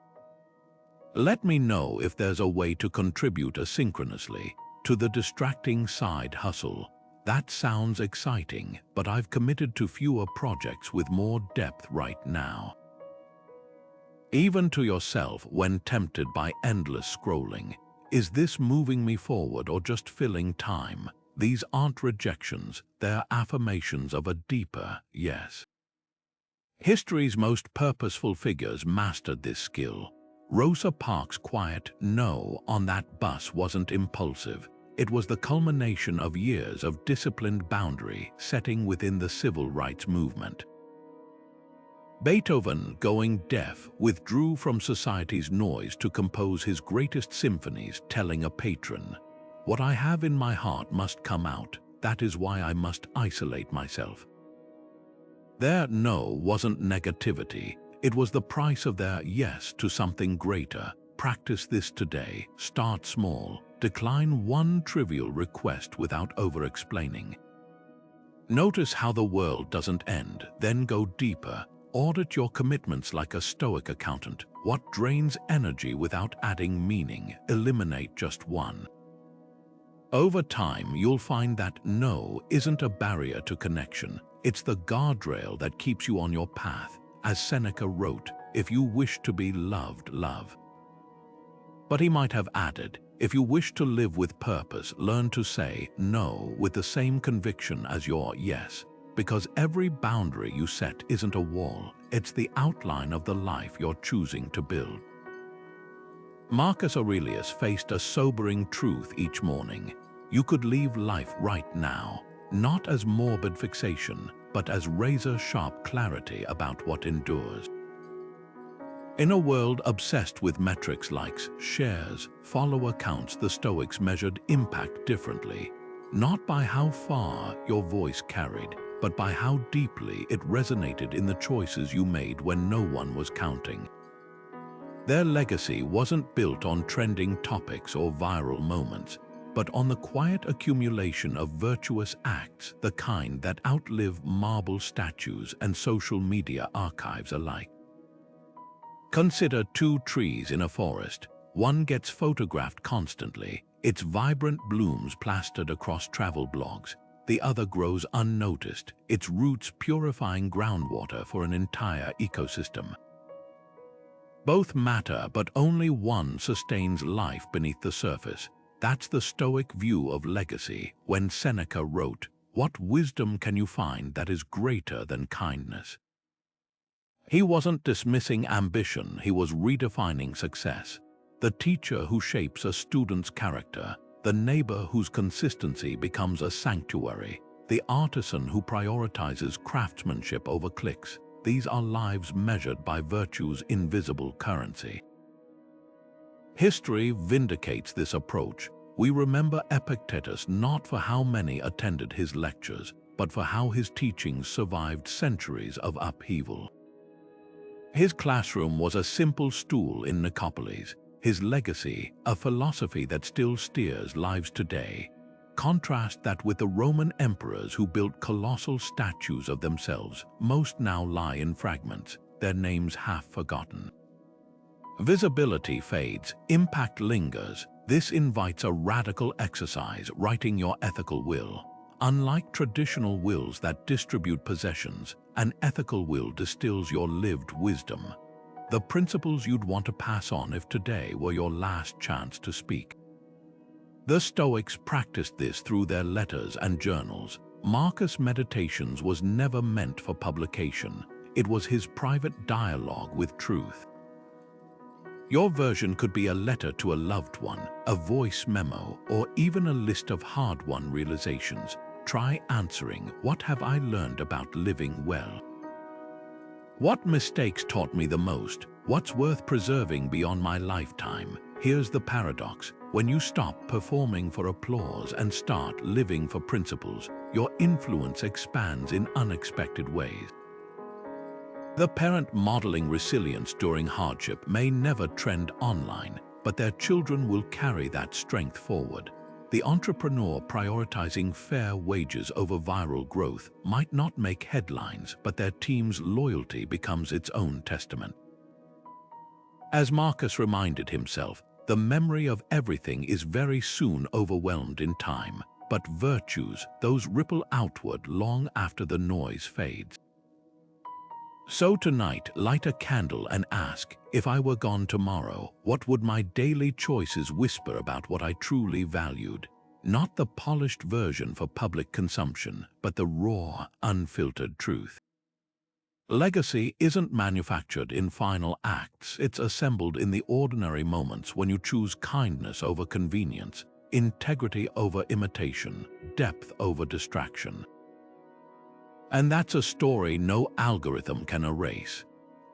Let me know if there's a way to contribute asynchronously." To the distracting side hustle: "That sounds exciting, but I've committed to fewer projects with more depth right now." Even to yourself when tempted by endless scrolling: "Is this moving me forward or just filling time?" These aren't rejections, they're affirmations of a deeper yes. History's most purposeful figures mastered this skill. Rosa Parks' quiet no on that bus wasn't impulsive. It was the culmination of years of disciplined boundary setting within the civil rights movement. Beethoven, going deaf, withdrew from society's noise to compose his greatest symphonies, telling a patron, "What I have in my heart must come out, that is why I must isolate myself." Their no wasn't negativity, it was the price of their yes to something greater. Practice this today, start small, decline one trivial request without over-explaining. Notice how the world doesn't end, then go deeper. Audit your commitments like a Stoic accountant. What drains energy without adding meaning? Eliminate just one. Over time, you'll find that no isn't a barrier to connection. It's the guardrail that keeps you on your path. As Seneca wrote, "If you wish to be loved, love." But he might have added, "If you wish to live with purpose, learn to say no with the same conviction as your yes." Because every boundary you set isn't a wall, it's the outline of the life you're choosing to build. Marcus Aurelius faced a sobering truth each morning. You could leave life right now, not as morbid fixation, but as razor-sharp clarity about what endures. In a world obsessed with metrics, likes, shares, follower counts, the Stoics measured impact differently, not by how far your voice carried, but by how deeply it resonated in the choices you made when no one was counting. Their legacy wasn't built on trending topics or viral moments. but on the quiet accumulation of virtuous acts, the kind that outlive marble statues and social media archives alike. Consider two trees in a forest. One gets photographed constantly, its vibrant blooms plastered across travel blogs. The other grows unnoticed, its roots purifying groundwater for an entire ecosystem. Both matter, but only one sustains life beneath the surface. That's the Stoic view of legacy, when Seneca wrote, "What wisdom can you find that is greater than kindness?" He wasn't dismissing ambition, he was redefining success. The teacher who shapes a student's character, the neighbor whose consistency becomes a sanctuary, the artisan who prioritizes craftsmanship over clicks. These are lives measured by virtue's invisible currency. History vindicates this approach. We remember Epictetus not for how many attended his lectures, but for how his teachings survived centuries of upheaval. His classroom was a simple stool in Nicopolis. His legacy, a philosophy that still steers lives today. Contrast that with the Roman emperors who built colossal statues of themselves. Most now lie in fragments, their names half forgotten. Visibility fades, impact lingers. This invites a radical exercise, writing your ethical will. Unlike traditional wills that distribute possessions, an ethical will distills your lived wisdom. The principles you'd want to pass on if today were your last chance to speak. The Stoics practiced this through their letters and journals. Marcus' Meditations was never meant for publication. It was his private dialogue with truth. Your version could be a letter to a loved one, a voice memo, or even a list of hard-won realizations. Try answering, what have I learned about living well? What mistakes taught me the most? What's worth preserving beyond my lifetime? Here's the paradox. When you stop performing for applause and start living for principles, your influence expands in unexpected ways. The parent modeling resilience during hardship may never trend online, but their children will carry that strength forward. The entrepreneur prioritizing fair wages over viral growth might not make headlines, but their team's loyalty becomes its own testament. As Marcus reminded himself, the memory of everything is very soon overwhelmed in time, but virtues, those ripple outward long after the noise fades. So tonight, light a candle and ask, if I were gone tomorrow, what would my daily choices whisper about what I truly valued? Not the polished version for public consumption, but the raw, unfiltered truth. Legacy isn't manufactured in final acts, it's assembled in the ordinary moments when you choose kindness over convenience, integrity over imitation, depth over distraction. And that's a story no algorithm can erase.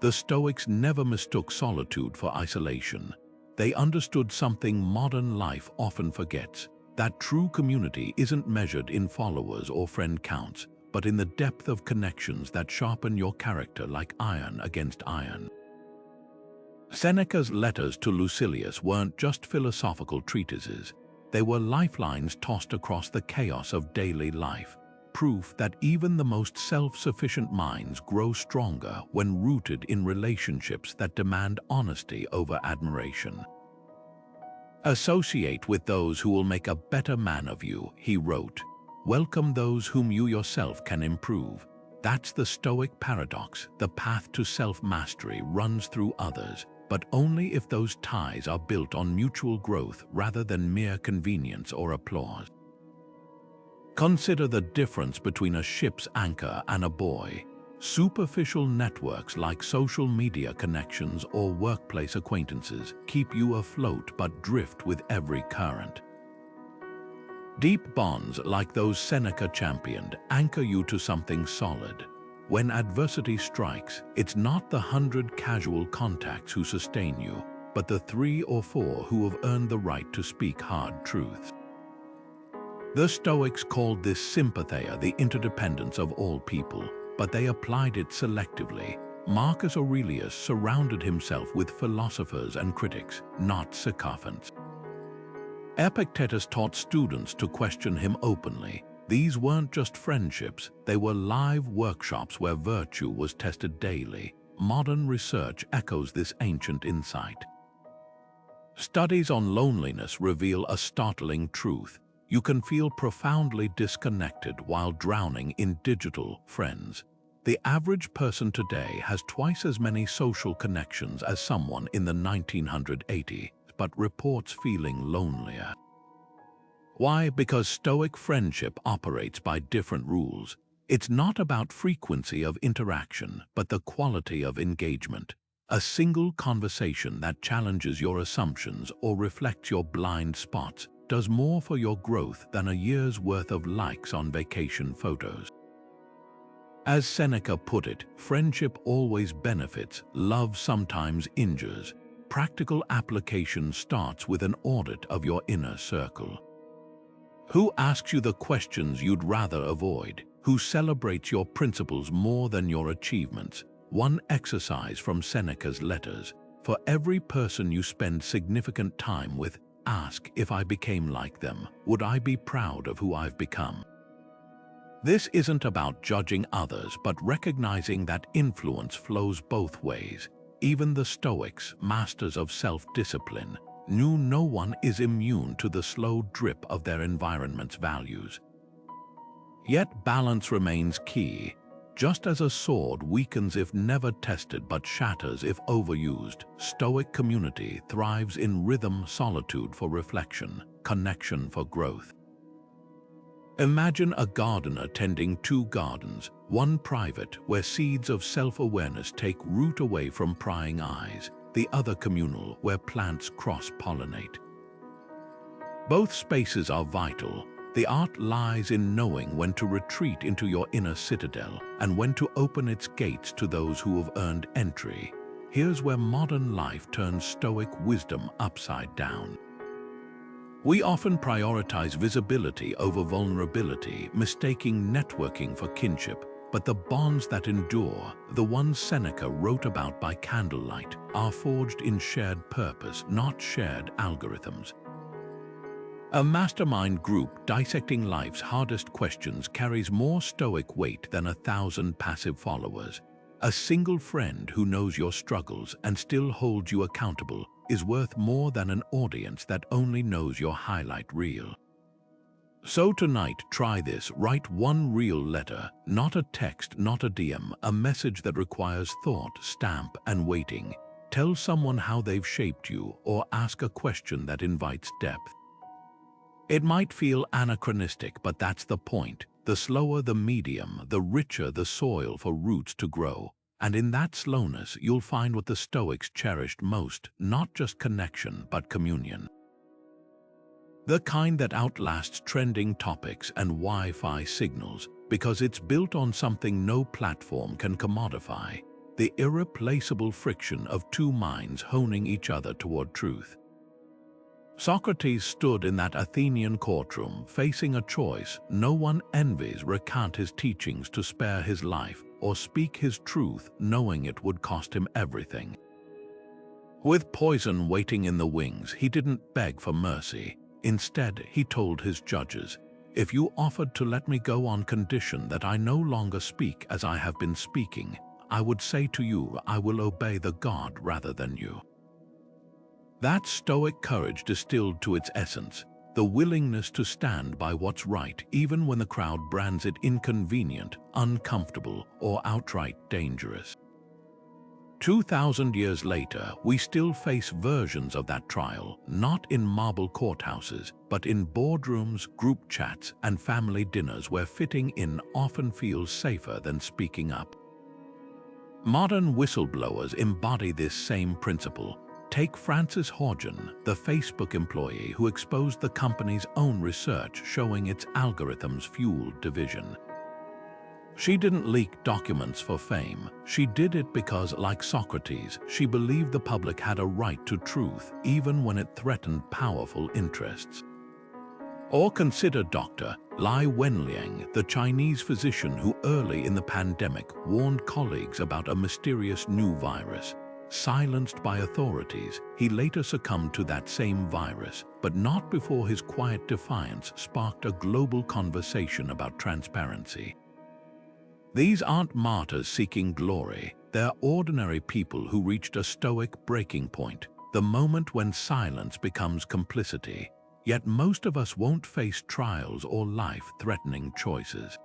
The Stoics never mistook solitude for isolation. They understood something modern life often forgets, that true community isn't measured in followers or friend counts, but in the depth of connections that sharpen your character like iron against iron. Seneca's letters to Lucilius weren't just philosophical treatises. They were lifelines tossed across the chaos of daily life. Proof that even the most self-sufficient minds grow stronger when rooted in relationships that demand honesty over admiration. Associate with those who will make a better man of you, he wrote. Welcome those whom you yourself can improve. That's the Stoic paradox. The path to self-mastery runs through others, but only if those ties are built on mutual growth rather than mere convenience or applause. Consider the difference between a ship's anchor and a buoy. Superficial networks like social media connections or workplace acquaintances keep you afloat but drift with every current. Deep bonds like those Seneca championed anchor you to something solid. When adversity strikes, it's not the 100 casual contacts who sustain you, but the 3 or 4 who have earned the right to speak hard truths. The Stoics called this sympatheia, the interdependence of all people, but they applied it selectively. Marcus Aurelius surrounded himself with philosophers and critics, not sycophants. Epictetus taught students to question him openly. These weren't just friendships, they were live workshops where virtue was tested daily. Modern research echoes this ancient insight. Studies on loneliness reveal a startling truth. You can feel profoundly disconnected while drowning in digital friends. The average person today has twice as many social connections as someone in the 1980s, but reports feeling lonelier. Why? Because Stoic friendship operates by different rules. It's not about frequency of interaction, but the quality of engagement. A single conversation that challenges your assumptions or reflects your blind spots does more for your growth than a year's worth of likes on vacation photos. As Seneca put it, friendship always benefits, love sometimes injures. Practical application starts with an audit of your inner circle. Who asks you the questions you'd rather avoid? Who celebrates your principles more than your achievements? One exercise from Seneca's letters: for every person you spend significant time with, ask, if I became like them, would I be proud of who I've become? This isn't about judging others, but recognizing that influence flows both ways. Even the Stoics, masters of self-discipline, knew no one is immune to the slow drip of their environment's values. Yet balance remains key. Just as a sword weakens if never tested but shatters if overused, Stoic community thrives in rhythm, solitude for reflection, connection for growth. Imagine a gardener tending two gardens, one private, where seeds of self-awareness take root away from prying eyes, the other communal, where plants cross-pollinate. Both spaces are vital. The art lies in knowing when to retreat into your inner citadel and when to open its gates to those who have earned entry. Here's where modern life turns Stoic wisdom upside down. We often prioritize visibility over vulnerability, mistaking networking for kinship. But the bonds that endure, the ones Seneca wrote about by candlelight, are forged in shared purpose, not shared algorithms. A mastermind group dissecting life's hardest questions carries more Stoic weight than 1,000 passive followers. A single friend who knows your struggles and still holds you accountable is worth more than an audience that only knows your highlight reel. So tonight, try this. Write one real letter, not a text, not a DM, a message that requires thought, stamp, and waiting. Tell someone how they've shaped you, or ask a question that invites depth. It might feel anachronistic, but that's the point. The slower the medium, the richer the soil for roots to grow. And in that slowness, you'll find what the Stoics cherished most, not just connection, but communion. The kind that outlasts trending topics and Wi-Fi signals, because it's built on something no platform can commodify: the irreplaceable friction of two minds honing each other toward truth. Socrates stood in that Athenian courtroom facing a choice. No one envies: recant his teachings to spare his life, or speak his truth knowing it would cost him everything. With poison waiting in the wings, he didn't beg for mercy. Instead, he told his judges, "If you offered to let me go on condition that I no longer speak as I have been speaking, I would say to you, I will obey the God rather than you." That Stoic courage distilled to its essence, the willingness to stand by what's right even when the crowd brands it inconvenient, uncomfortable, or outright dangerous. 2,000 years later, we still face versions of that trial, not in marble courthouses, but in boardrooms, group chats, and family dinners where fitting in often feels safer than speaking up. Modern whistleblowers embody this same principle. Take Frances Horgen, the Facebook employee who exposed the company's own research showing its algorithms fueled division. She didn't leak documents for fame. She did it because, like Socrates, she believed the public had a right to truth, even when it threatened powerful interests. Or consider Dr. Lai Wenliang, the Chinese physician who early in the pandemic warned colleagues about a mysterious new virus. silenced by authorities, he later succumbed to that same virus, but not before his quiet defiance sparked a global conversation about transparency. These aren't martyrs seeking glory, they're ordinary people who reached a Stoic breaking point, the moment when silence becomes complicity. Yet most of us won't face trials or life-threatening choices.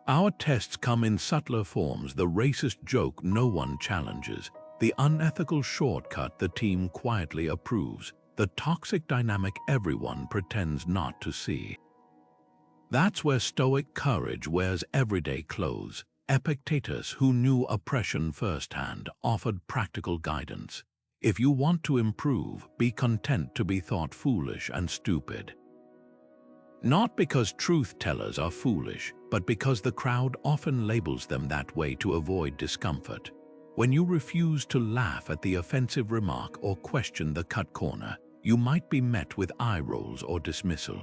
Our tests come in subtler forms: the racist joke no one challenges, the unethical shortcut the team quietly approves, the toxic dynamic everyone pretends not to see. That's where Stoic courage wears everyday clothes. Epictetus, who knew oppression firsthand, offered practical guidance. If you want to improve, be content to be thought foolish and stupid. Not because truth-tellers are foolish, but because the crowd often labels them that way to avoid discomfort. When you refuse to laugh at the offensive remark or question the cut corner, you might be met with eye rolls or dismissal.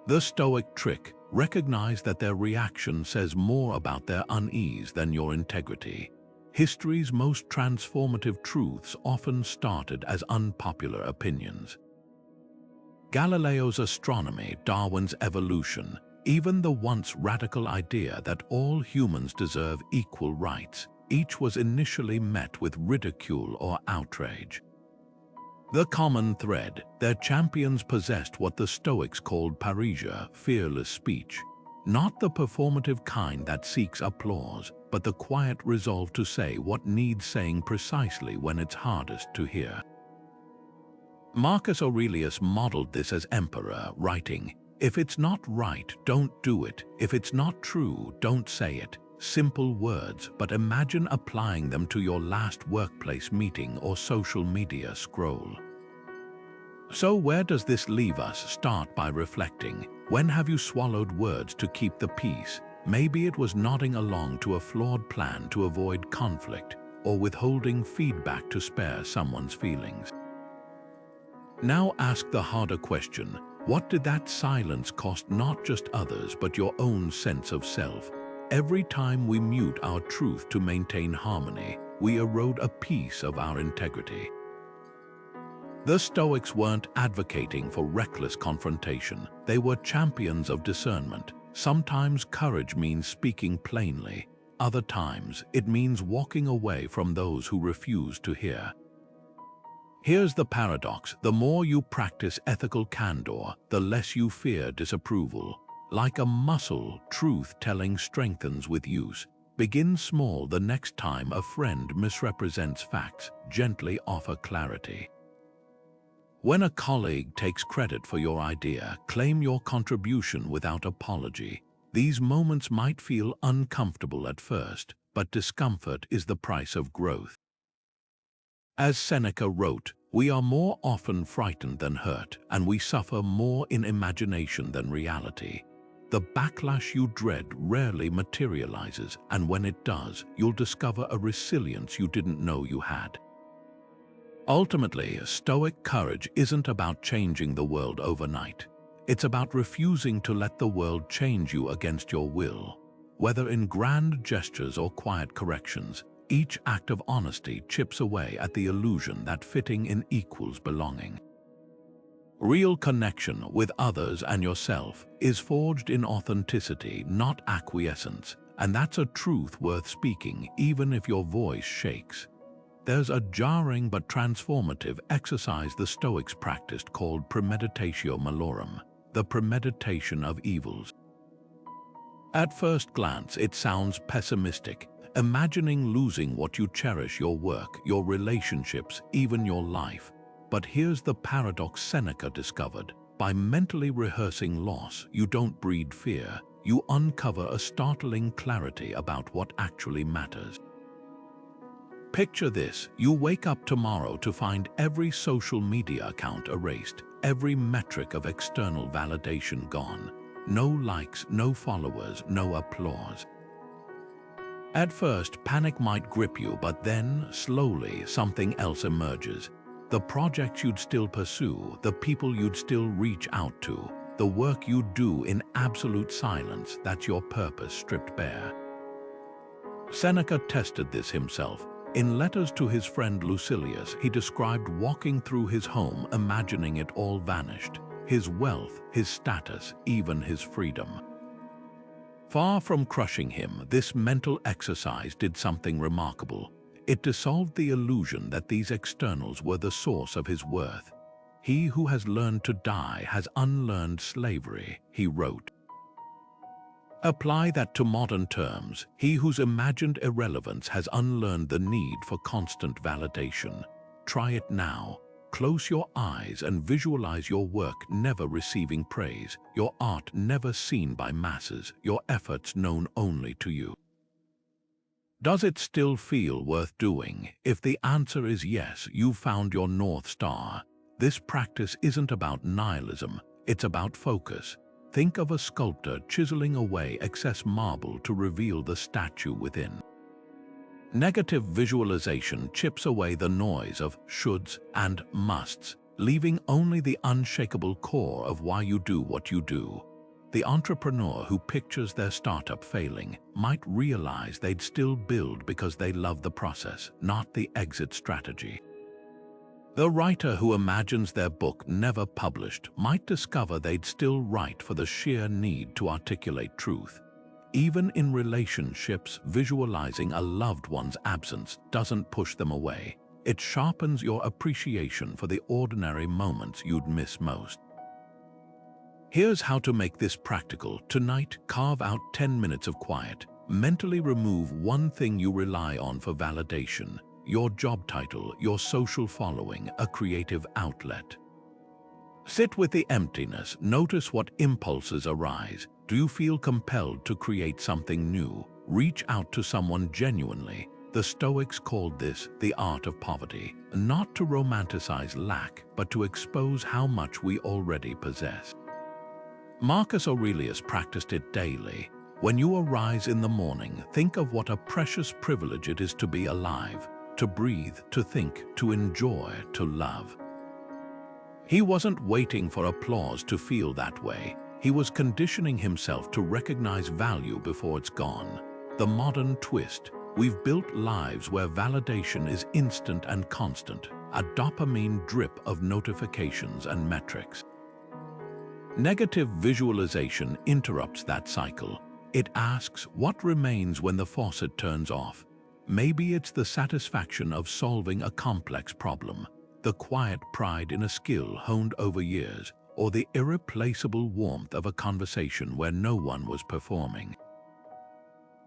The Stoic trick: recognize that their reaction says more about their unease than your integrity. History's most transformative truths often started as unpopular opinions. Galileo's astronomy, Darwin's evolution, even the once radical idea that all humans deserve equal rights, each was initially met with ridicule or outrage. The common thread: their champions possessed what the Stoics called parrhesia, fearless speech. Not the performative kind that seeks applause, but the quiet resolve to say what needs saying precisely when it's hardest to hear. Marcus Aurelius modeled this as emperor, writing, "If it's not right, don't do it. If it's not true, don't say it." Simple words, but imagine applying them to your last workplace meeting or social media scroll. So where does this leave us? Start by reflecting. When have you swallowed words to keep the peace? Maybe it was nodding along to a flawed plan to avoid conflict, or withholding feedback to spare someone's feelings. Now ask the harder question: what did that silence cost not just others but your own sense of self? Every time we mute our truth to maintain harmony, we erode a piece of our integrity. The Stoics weren't advocating for reckless confrontation. They were champions of discernment. Sometimes courage means speaking plainly. Other times, it means walking away from those who refuse to hear. Here's the paradox: the more you practice ethical candor, the less you fear disapproval. Like a muscle, truth-telling strengthens with use. Begin small. The next time a friend misrepresents facts, gently offer clarity. When a colleague takes credit for your idea, claim your contribution without apology. These moments might feel uncomfortable at first, but discomfort is the price of growth. As Seneca wrote, "We are more often frightened than hurt, and we suffer more in imagination than reality." The backlash you dread rarely materializes, and when it does, you'll discover a resilience you didn't know you had. Ultimately, Stoic courage isn't about changing the world overnight. It's about refusing to let the world change you against your will. Whether in grand gestures or quiet corrections, each act of honesty chips away at the illusion that fitting in equals belonging. Real connection with others and yourself is forged in authenticity, not acquiescence, and that's a truth worth speaking even if your voice shakes. There's a jarring but transformative exercise the Stoics practiced called premeditatio malorum, the premeditation of evils. At first glance, it sounds pessimistic, imagining losing what you cherish: your work, your relationships, even your life. But here's the paradox Seneca discovered: by mentally rehearsing loss, you don't breed fear, you uncover a startling clarity about what actually matters. Picture this: you wake up tomorrow to find every social media account erased, every metric of external validation gone. No likes, no followers, no applause. At first, panic might grip you, but then, slowly, something else emerges. The projects you'd still pursue, the people you'd still reach out to, the work you'd do in absolute silence. That's your purpose stripped bare. Seneca tested this himself. In letters to his friend Lucilius, he described walking through his home imagining it all vanished, his wealth, his status, even his freedom. Far from crushing him, this mental exercise did something remarkable. It dissolved the illusion that these externals were the source of his worth. "He who has learned to die has unlearned slavery," he wrote. Apply that to modern terms. He whose imagined irrelevance has unlearned the need for constant validation. Try it now. Close your eyes and visualize your work never receiving praise, your art never seen by masses, your efforts known only to you. Does it still feel worth doing? If the answer is yes, you've found your North Star. This practice isn't about nihilism, it's about focus. Think of a sculptor chiseling away excess marble to reveal the statue within. Negative visualization chips away the noise of shoulds and musts, leaving only the unshakable core of why you do what you do. The entrepreneur who pictures their startup failing might realize they'd still build because they love the process, not the exit strategy. The writer who imagines their book never published might discover they'd still write for the sheer need to articulate truth. Even in relationships, visualizing a loved one's absence doesn't push them away. It sharpens your appreciation for the ordinary moments you'd miss most. Here's how to make this practical. Tonight, carve out 10 minutes of quiet. Mentally remove one thing you rely on for validation. Your job title, your social following, a creative outlet. Sit with the emptiness. Notice what impulses arise. Do you feel compelled to create something new? Reach out to someone genuinely. The Stoics called this the art of poverty, not to romanticize lack, but to expose how much we already possess. Marcus Aurelius practiced it daily. When you arise in the morning, think of what a precious privilege it is to be alive, to breathe, to think, to enjoy, to love. He wasn't waiting for applause to feel that way. He was conditioning himself to recognize value before it's gone. The modern twist: we've built lives where validation is instant and constant, a dopamine drip of notifications and metrics. Negative visualization interrupts that cycle. It asks, what remains when the faucet turns off? Maybe it's the satisfaction of solving a complex problem, the quiet pride in a skill honed over years, or the irreplaceable warmth of a conversation where no one was performing.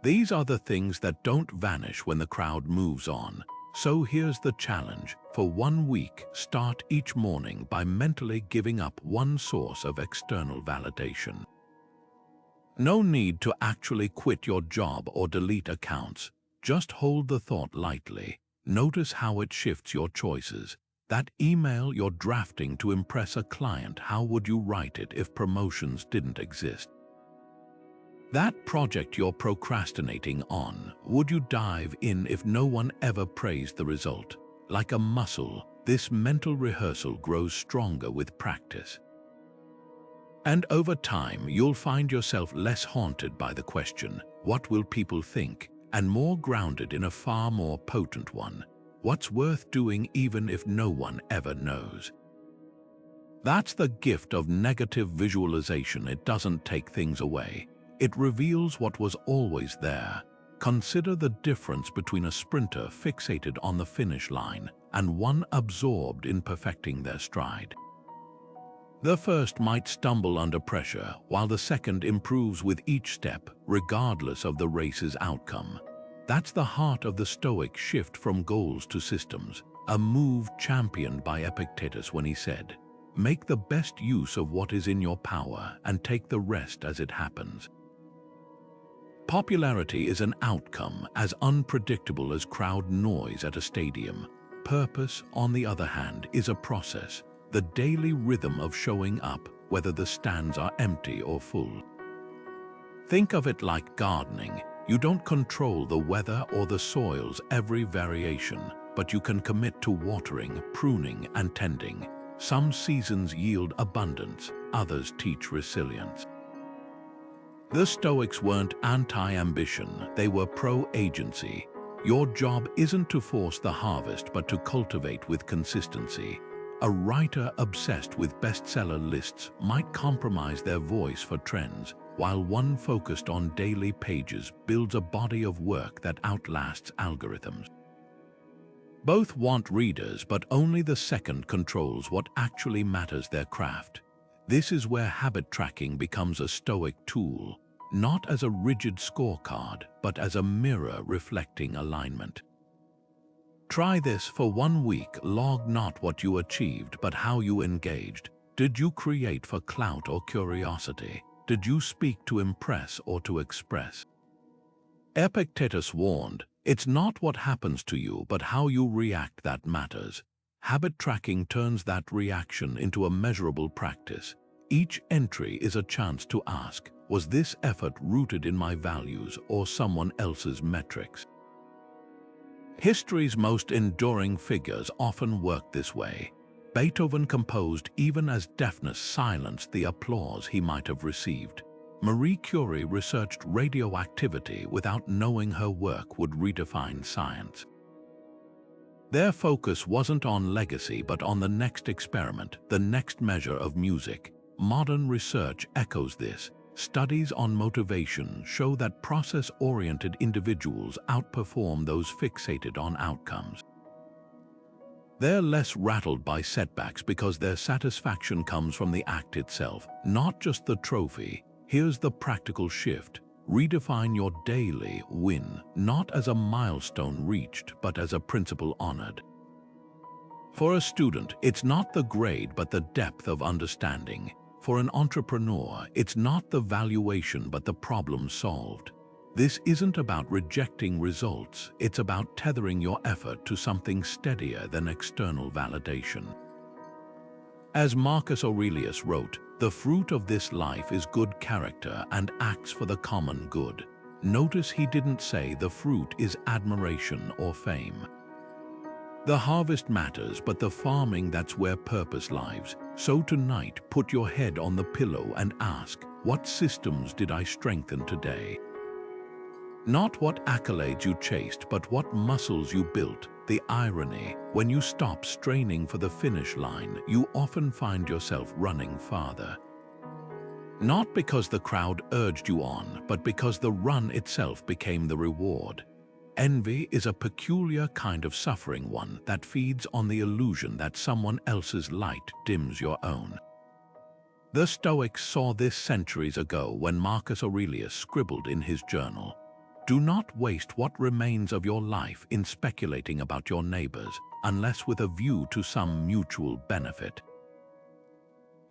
These are the things that don't vanish when the crowd moves on. So here's the challenge. For 1 week, start each morning by mentally giving up one source of external validation. No need to actually quit your job or delete accounts. Just hold the thought lightly. Notice how it shifts your choices. That email you're drafting to impress a client, how would you write it if promotions didn't exist? That project you're procrastinating on, would you dive in if no one ever praised the result? Like a muscle, this mental rehearsal grows stronger with practice. And over time, you'll find yourself less haunted by the question, what will people think? And more grounded in a far more potent one. What's worth doing even if no one ever knows? That's the gift of negative visualization. It doesn't take things away. It reveals what was always there. Consider the difference between a sprinter fixated on the finish line and one absorbed in perfecting their stride. The first might stumble under pressure, while the second improves with each step, regardless of the race's outcome. That's the heart of the Stoic shift from goals to systems, a move championed by Epictetus when he said, "Make the best use of what is in your power and take the rest as it happens." Popularity is an outcome as unpredictable as crowd noise at a stadium. Purpose, on the other hand, is a process, the daily rhythm of showing up, whether the stands are empty or full. Think of it like gardening. You don't control the weather or the soil's every variation, but you can commit to watering, pruning, and tending. Some seasons yield abundance, others teach resilience. The Stoics weren't anti-ambition, they were pro-agency. Your job isn't to force the harvest, but to cultivate with consistency. A writer obsessed with bestseller lists might compromise their voice for trends, while one focused on daily pages builds a body of work that outlasts algorithms. Both want readers, but only the second controls what actually matters: their craft. This is where habit tracking becomes a Stoic tool, not as a rigid scorecard, but as a mirror reflecting alignment. Try this for 1 week. Log not what you achieved, but how you engaged. Did you create for clout or curiosity? Did you speak to impress or to express? Epictetus warned, "It's not what happens to you, but how you react that matters." Habit tracking turns that reaction into a measurable practice. Each entry is a chance to ask, was this effort rooted in my values or someone else's metrics? History's most enduring figures often work this way. Beethoven composed even as deafness silenced the applause he might have received. Marie Curie researched radioactivity without knowing her work would redefine science. Their focus wasn't on legacy, but on the next experiment, the next measure of music. Modern research echoes this. Studies on motivation show that process-oriented individuals outperform those fixated on outcomes. They're less rattled by setbacks because their satisfaction comes from the act itself, not just the trophy. Here's the practical shift. Redefine your daily win, not as a milestone reached, but as a principle honored. For a student, it's not the grade, but the depth of understanding. For an entrepreneur, it's not the valuation, but the problem solved. This isn't about rejecting results, it's about tethering your effort to something steadier than external validation. As Marcus Aurelius wrote, "The fruit of this life is good character and acts for the common good." Notice he didn't say the fruit is admiration or fame. The harvest matters, but the farming, that's where purpose lives. So tonight, put your head on the pillow and ask, what systems did I strengthen today? Not what accolades you chased, but what muscles you built. The irony, when you stop straining for the finish line, you often find yourself running farther. Not because the crowd urged you on, but because the run itself became the reward. Envy is a peculiar kind of suffering, one that feeds on the illusion that someone else's light dims your own. The Stoics saw this centuries ago when Marcus Aurelius scribbled in his journal, "Do not waste what remains of your life in speculating about your neighbors, unless with a view to some mutual benefit."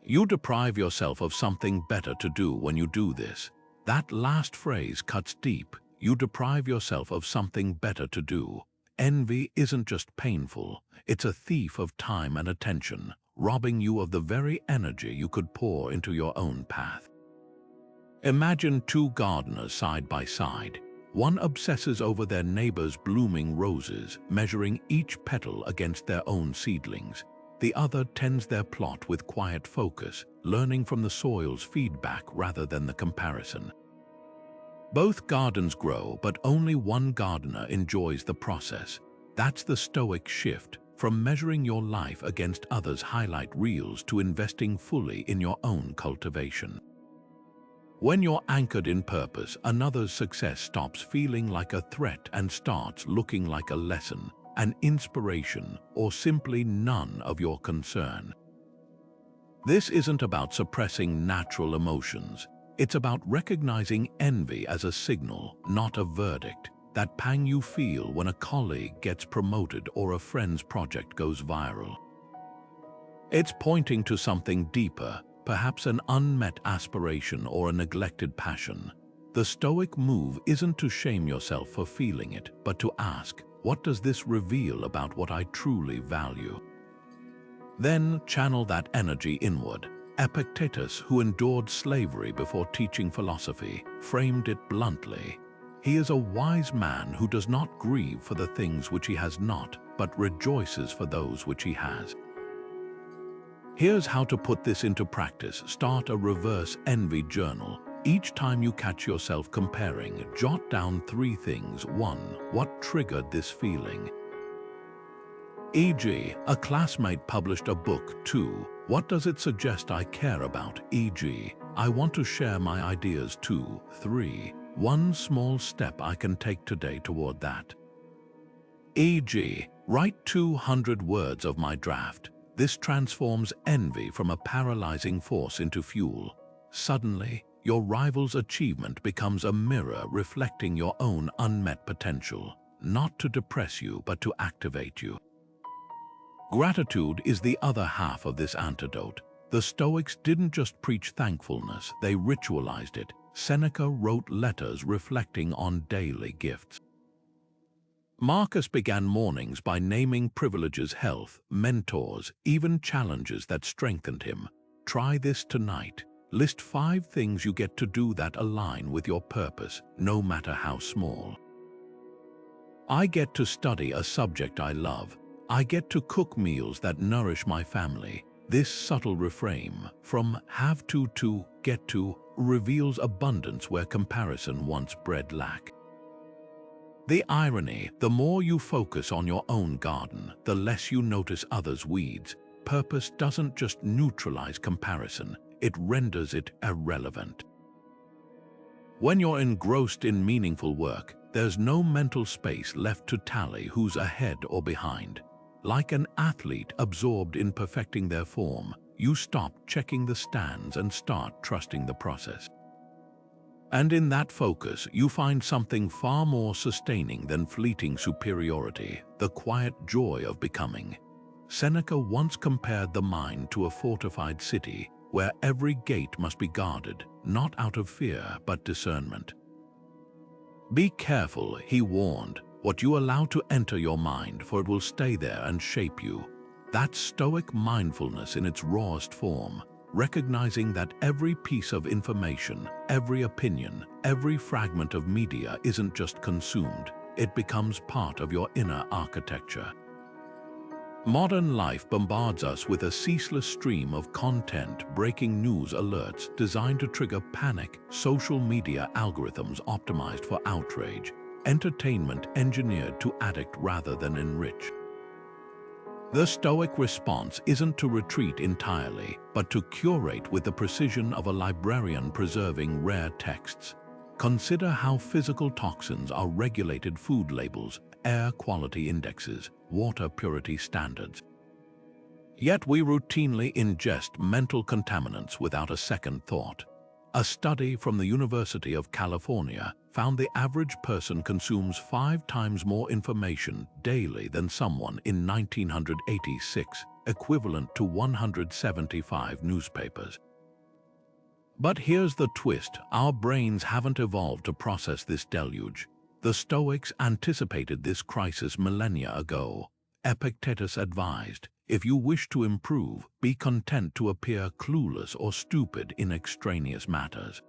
You deprive yourself of something better to do when you do this. That last phrase cuts deep. You deprive yourself of something better to do. Envy isn't just painful, it's a thief of time and attention, robbing you of the very energy you could pour into your own path. Imagine two gardeners side by side. One obsesses over their neighbor's blooming roses, measuring each petal against their own seedlings. The other tends their plot with quiet focus, learning from the soil's feedback rather than the comparison. Both gardens grow, but only one gardener enjoys the process. That's the Stoic shift, from measuring your life against others' highlight reels to investing fully in your own cultivation. When you're anchored in purpose, another's success stops feeling like a threat and starts looking like a lesson, an inspiration, or simply none of your concern. This isn't about suppressing natural emotions. It's about recognizing envy as a signal, not a verdict. That pang you feel when a colleague gets promoted or a friend's project goes viral. It's pointing to something deeper, perhaps an unmet aspiration or a neglected passion. The Stoic move isn't to shame yourself for feeling it, but to ask, what does this reveal about what I truly value? Then channel that energy inward. Epictetus, who endured slavery before teaching philosophy, framed it bluntly. He is a wise man who does not grieve for the things which he has not, but rejoices for those which he has. Here's how to put this into practice. Start a reverse envy journal. Each time you catch yourself comparing, jot down 3 things. 1. What triggered this feeling? E.g., a classmate published a book. 2. What does it suggest I care about? E.g., I want to share my ideas. 2. 3. One small step I can take today toward that. E.g., write 200 words of my draft. This transforms envy from a paralyzing force into fuel. Suddenly, your rival's achievement becomes a mirror reflecting your own unmet potential, not to depress you but to activate you. Gratitude is the other half of this antidote. The Stoics didn't just preach thankfulness, they ritualized it. Seneca wrote letters reflecting on daily gifts. Marcus began mornings by naming privileges, health, mentors, even challenges that strengthened him. Try this tonight. List 5 things you get to do that align with your purpose, no matter how small. I get to study a subject I love. I get to cook meals that nourish my family. This subtle reframe, from have to get to, reveals abundance where comparison once bred lack. The irony, the more you focus on your own garden, the less you notice others' weeds. Purpose doesn't just neutralize comparison, it renders it irrelevant. When you're engrossed in meaningful work, there's no mental space left to tally who's ahead or behind. Like an athlete absorbed in perfecting their form, you stop checking the stands and start trusting the process. And in that focus, you find something far more sustaining than fleeting superiority, the quiet joy of becoming. Seneca once compared the mind to a fortified city, where every gate must be guarded, not out of fear but discernment. Be careful, he warned, what you allow to enter your mind, for it will stay there and shape you. That's Stoic mindfulness in its rawest form, recognizing that every piece of information, every opinion, every fragment of media isn't just consumed, it becomes part of your inner architecture. Modern life bombards us with a ceaseless stream of content, breaking news alerts designed to trigger panic, social media algorithms optimized for outrage, entertainment engineered to addict rather than enrich. The Stoic response isn't to retreat entirely, but to curate with the precision of a librarian preserving rare texts. Consider how physical toxins are regulated: food labels, air quality indexes, water purity standards. Yet we routinely ingest mental contaminants without a second thought. A study from the University of California found the average person consumes 5 times more information daily than someone in 1986, equivalent to 175 newspapers. But here's the twist: our brains haven't evolved to process this deluge. The Stoics anticipated this crisis millennia ago. Epictetus advised, if you wish to improve, be content to appear clueless or stupid in extraneous matters.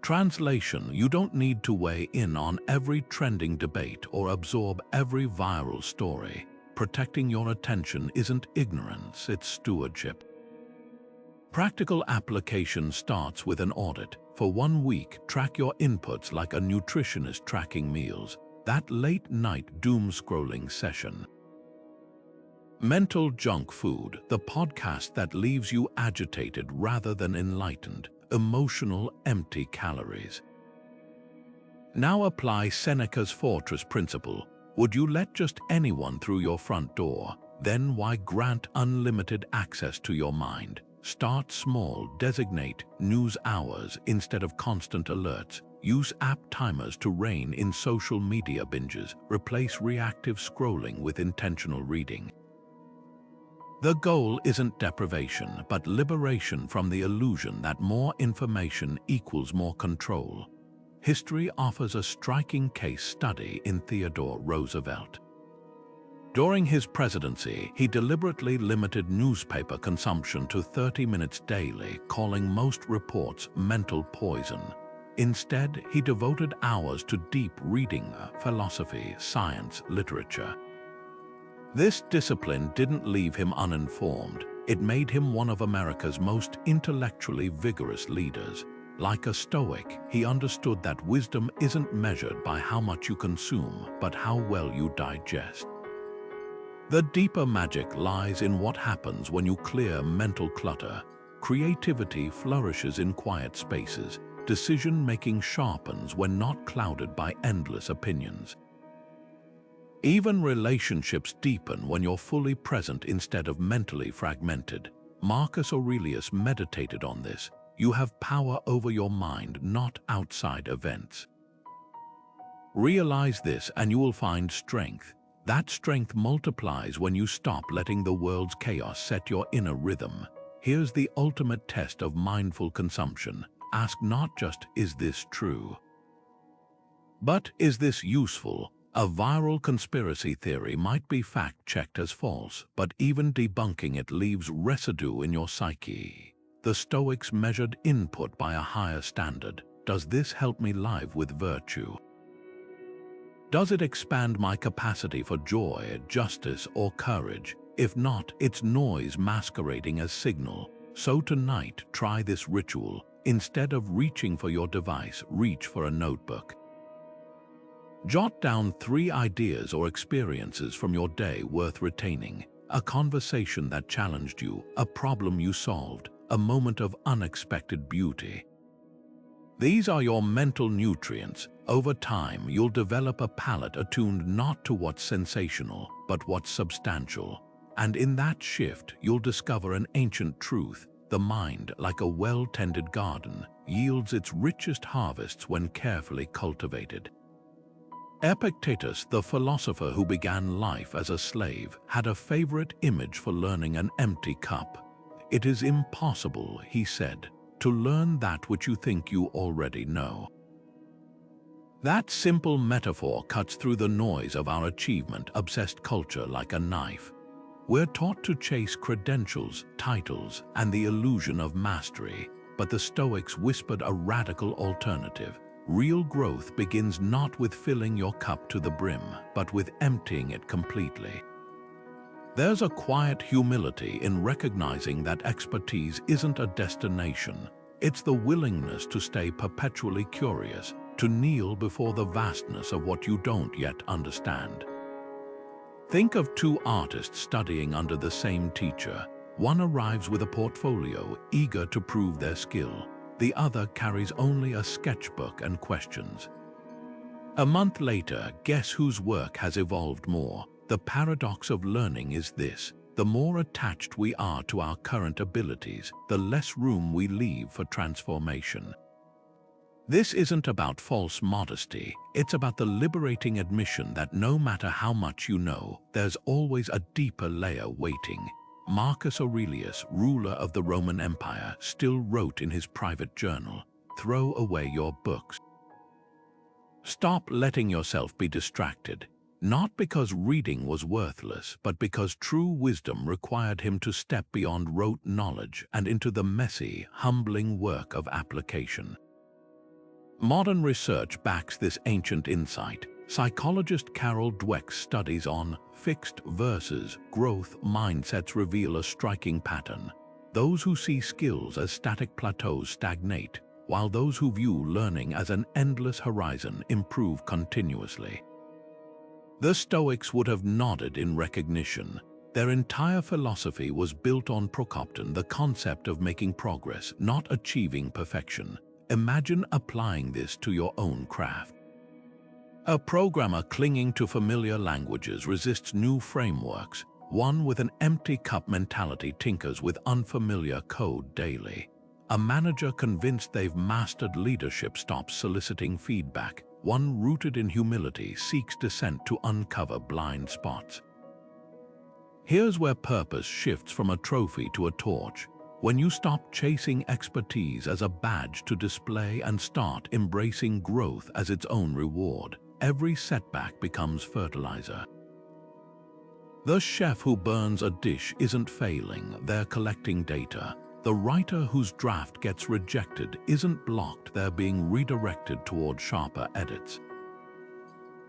Translation: you don't need to weigh in on every trending debate or absorb every viral story. Protecting your attention isn't ignorance, it's stewardship. Practical application starts with an audit. For 1 week, track your inputs like a nutritionist tracking meals. That late-night doom-scrolling session. Mental junk food, the podcast that leaves you agitated rather than enlightened. Emotional empty calories. Now apply Seneca's fortress principle. Would you let just anyone through your front door? Then why grant unlimited access to your mind? Start small, designate news hours instead of constant alerts. Use app timers to rein in social media binges. Replace reactive scrolling with intentional reading. The goal isn't deprivation, but liberation from the illusion that more information equals more control. History offers a striking case study in Theodore Roosevelt. During his presidency, he deliberately limited newspaper consumption to 30 minutes daily, calling most reports mental poison. Instead, he devoted hours to deep reading, philosophy, science, literature. This discipline didn't leave him uninformed. It made him one of America's most intellectually vigorous leaders. Like a Stoic, he understood that wisdom isn't measured by how much you consume, but how well you digest. The deeper magic lies in what happens when you clear mental clutter. Creativity flourishes in quiet spaces. Decision-making sharpens when not clouded by endless opinions. Even relationships deepen when you're fully present instead of mentally fragmented. Marcus Aurelius meditated on this. You have power over your mind, not outside events. Realize this and you will find strength. That strength multiplies when you stop letting the world's chaos set your inner rhythm. Here's the ultimate test of mindful consumption. Ask not just, is this true? But, is this useful? A viral conspiracy theory might be fact-checked as false, but even debunking it leaves residue in your psyche. The Stoics measured input by a higher standard. Does this help me live with virtue? Does it expand my capacity for joy, justice, or courage? If not, it's noise masquerading as signal. So tonight, try this ritual. Instead of reaching for your device, reach for a notebook. Jot down 3 ideas or experiences from your day worth retaining. A conversation that challenged you, a problem you solved, a moment of unexpected beauty. These are your mental nutrients. Over time, you'll develop a palate attuned not to what's sensational, but what's substantial. And in that shift, you'll discover an ancient truth. The mind, like a well-tended garden, yields its richest harvests when carefully cultivated. Epictetus, the philosopher who began life as a slave, had a favorite image for learning: an empty cup. It is impossible, he said, to learn that which you think you already know. That simple metaphor cuts through the noise of our achievement-obsessed culture like a knife. We're taught to chase credentials, titles, and the illusion of mastery, but the Stoics whispered a radical alternative. Real growth begins not with filling your cup to the brim, but with emptying it completely. There's a quiet humility in recognizing that expertise isn't a destination. It's the willingness to stay perpetually curious, to kneel before the vastness of what you don't yet understand. Think of 2 artists studying under the same teacher. One arrives with a portfolio, eager to prove their skill. The other carries only a sketchbook and questions. A month later, guess whose work has evolved more? The paradox of learning is this: the more attached we are to our current abilities, the less room we leave for transformation. This isn't about false modesty, it's about the liberating admission that no matter how much you know, there's always a deeper layer waiting. Marcus Aurelius, ruler of the Roman Empire, still wrote in his private journal, "Throw away your books." Stop letting yourself be distracted, not because reading was worthless, but because true wisdom required him to step beyond rote knowledge and into the messy, humbling work of application. Modern research backs this ancient insight. Psychologist Carol Dweck's studies on fixed versus growth mindsets reveal a striking pattern. Those who see skills as static plateaus stagnate, while those who view learning as an endless horizon improve continuously. The Stoics would have nodded in recognition. Their entire philosophy was built on prokopton, the concept of making progress, not achieving perfection. Imagine applying this to your own craft. A programmer clinging to familiar languages resists new frameworks. One with an empty cup mentality tinkers with unfamiliar code daily. A manager convinced they've mastered leadership stops soliciting feedback. One rooted in humility seeks descent to uncover blind spots. Here's where purpose shifts from a trophy to a torch. When you stop chasing expertise as a badge to display and start embracing growth as its own reward, every setback becomes fertilizer. The chef who burns a dish isn't failing, they're collecting data. The writer whose draft gets rejected isn't blocked, they're being redirected toward sharper edits.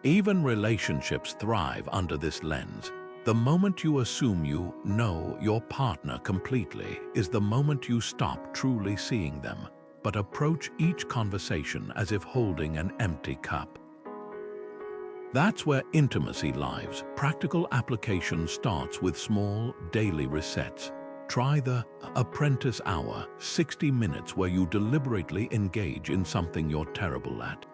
Even relationships thrive under this lens. The moment you assume you know your partner completely is the moment you stop truly seeing them. but approach each conversation as if holding an empty cup. That's where intimacy lives. Practical application starts with small, daily resets. Try the Apprentice Hour, 60 minutes where you deliberately engage in something you're terrible at.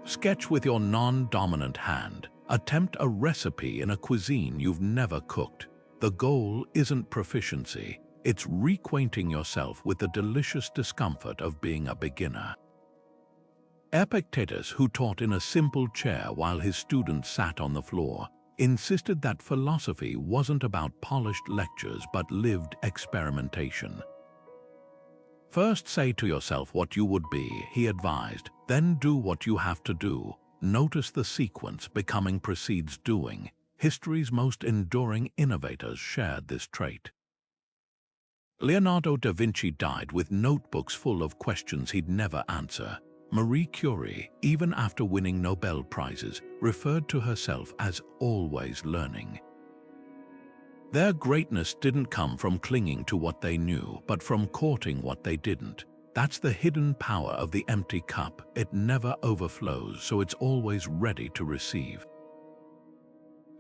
Sketch with your non-dominant hand. Attempt a recipe in a cuisine you've never cooked. The goal isn't proficiency, it's reacquainting yourself with the delicious discomfort of being a beginner. Epictetus, who taught in a simple chair while his students sat on the floor, insisted that philosophy wasn't about polished lectures but lived experimentation. First say to yourself what you would be, he advised, then do what you have to do. Notice the sequence. Becoming precedes doing. History's most enduring innovators shared this trait. Leonardo da Vinci died with notebooks full of questions he'd never answer. Marie Curie, even after winning Nobel Prizes, referred to herself as always learning. Their greatness didn't come from clinging to what they knew, but from courting what they didn't. That's the hidden power of the empty cup. It never overflows, so it's always ready to receive.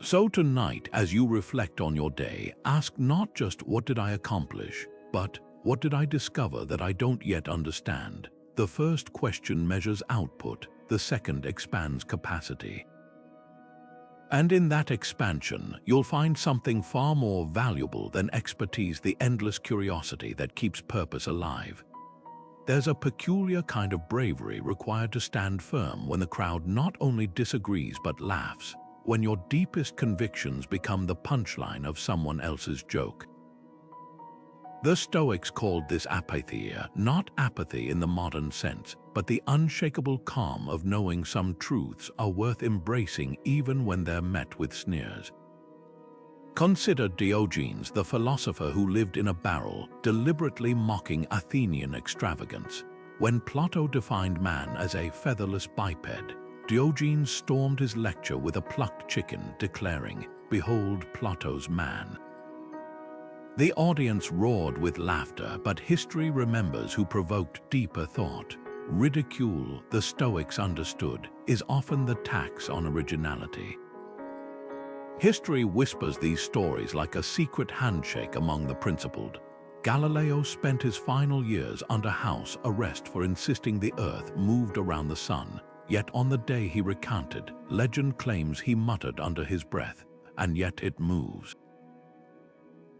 So tonight, as you reflect on your day, ask not just what did I accomplish, but what did I discover that I don't yet understand? The first question measures output, the second expands capacity. And in that expansion, you'll find something far more valuable than expertise, the endless curiosity that keeps purpose alive. There's a peculiar kind of bravery required to stand firm when the crowd not only disagrees but laughs, when your deepest convictions become the punchline of someone else's joke. The Stoics called this apatheia, not apathy in the modern sense, but the unshakable calm of knowing some truths are worth embracing even when they're met with sneers. Consider Diogenes, the philosopher who lived in a barrel, deliberately mocking Athenian extravagance. When Plato defined man as a featherless biped, Diogenes stormed his lecture with a plucked chicken, declaring, "Behold Plato's man." The audience roared with laughter, but history remembers who provoked deeper thought. Ridicule, the Stoics understood, is often the tax on originality. History whispers these stories like a secret handshake among the principled. Galileo spent his final years under house arrest for insisting the earth moved around the sun, yet on the day he recounted, legend claims he muttered under his breath, "And yet it moves."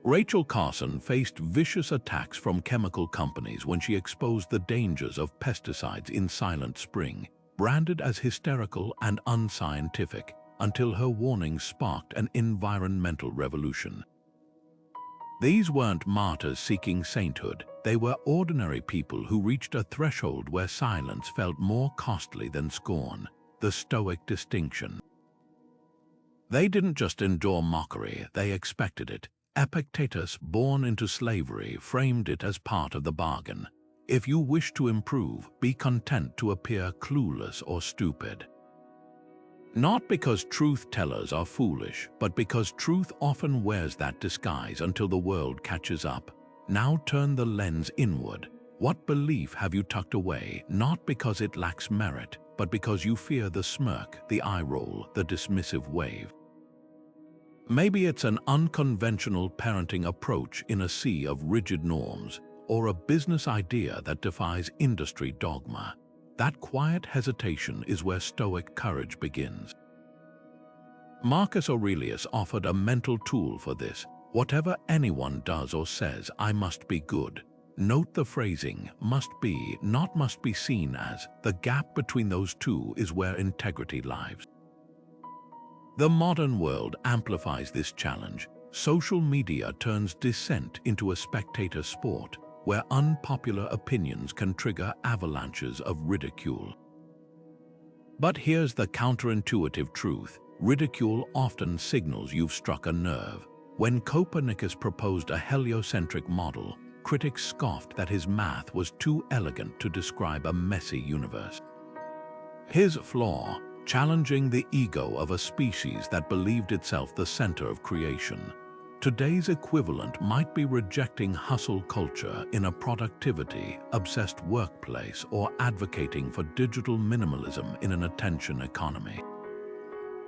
Rachel Carson faced vicious attacks from chemical companies when she exposed the dangers of pesticides in Silent Spring, branded as hysterical and unscientific, until her warnings sparked an environmental revolution. These weren't martyrs seeking sainthood, they were ordinary people who reached a threshold where silence felt more costly than scorn, the Stoic distinction. They didn't just endure mockery, they expected it. Epictetus, born into slavery, framed it as part of the bargain. If you wish to improve, be content to appear clueless or stupid. Not because truth-tellers are foolish, but because truth often wears that disguise until the world catches up. Now turn the lens inward. What belief have you tucked away, not because it lacks merit, but because you fear the smirk, the eye roll, the dismissive wave? Maybe it's an unconventional parenting approach in a sea of rigid norms, or a business idea that defies industry dogma. That quiet hesitation is where Stoic courage begins. Marcus Aurelius offered a mental tool for this. Whatever anyone does or says, I must be good. Note the phrasing, must be, not must be seen as. The gap between those two is where integrity lies. The modern world amplifies this challenge. Social media turns dissent into a spectator sport, where unpopular opinions can trigger avalanches of ridicule. But here's the counterintuitive truth. Ridicule often signals you've struck a nerve. When Copernicus proposed a heliocentric model, critics scoffed that his math was too elegant to describe a messy universe. His flaw, challenging the ego of a species that believed itself the center of creation. Today's equivalent might be rejecting hustle culture in a productivity-obsessed workplace or advocating for digital minimalism in an attention economy.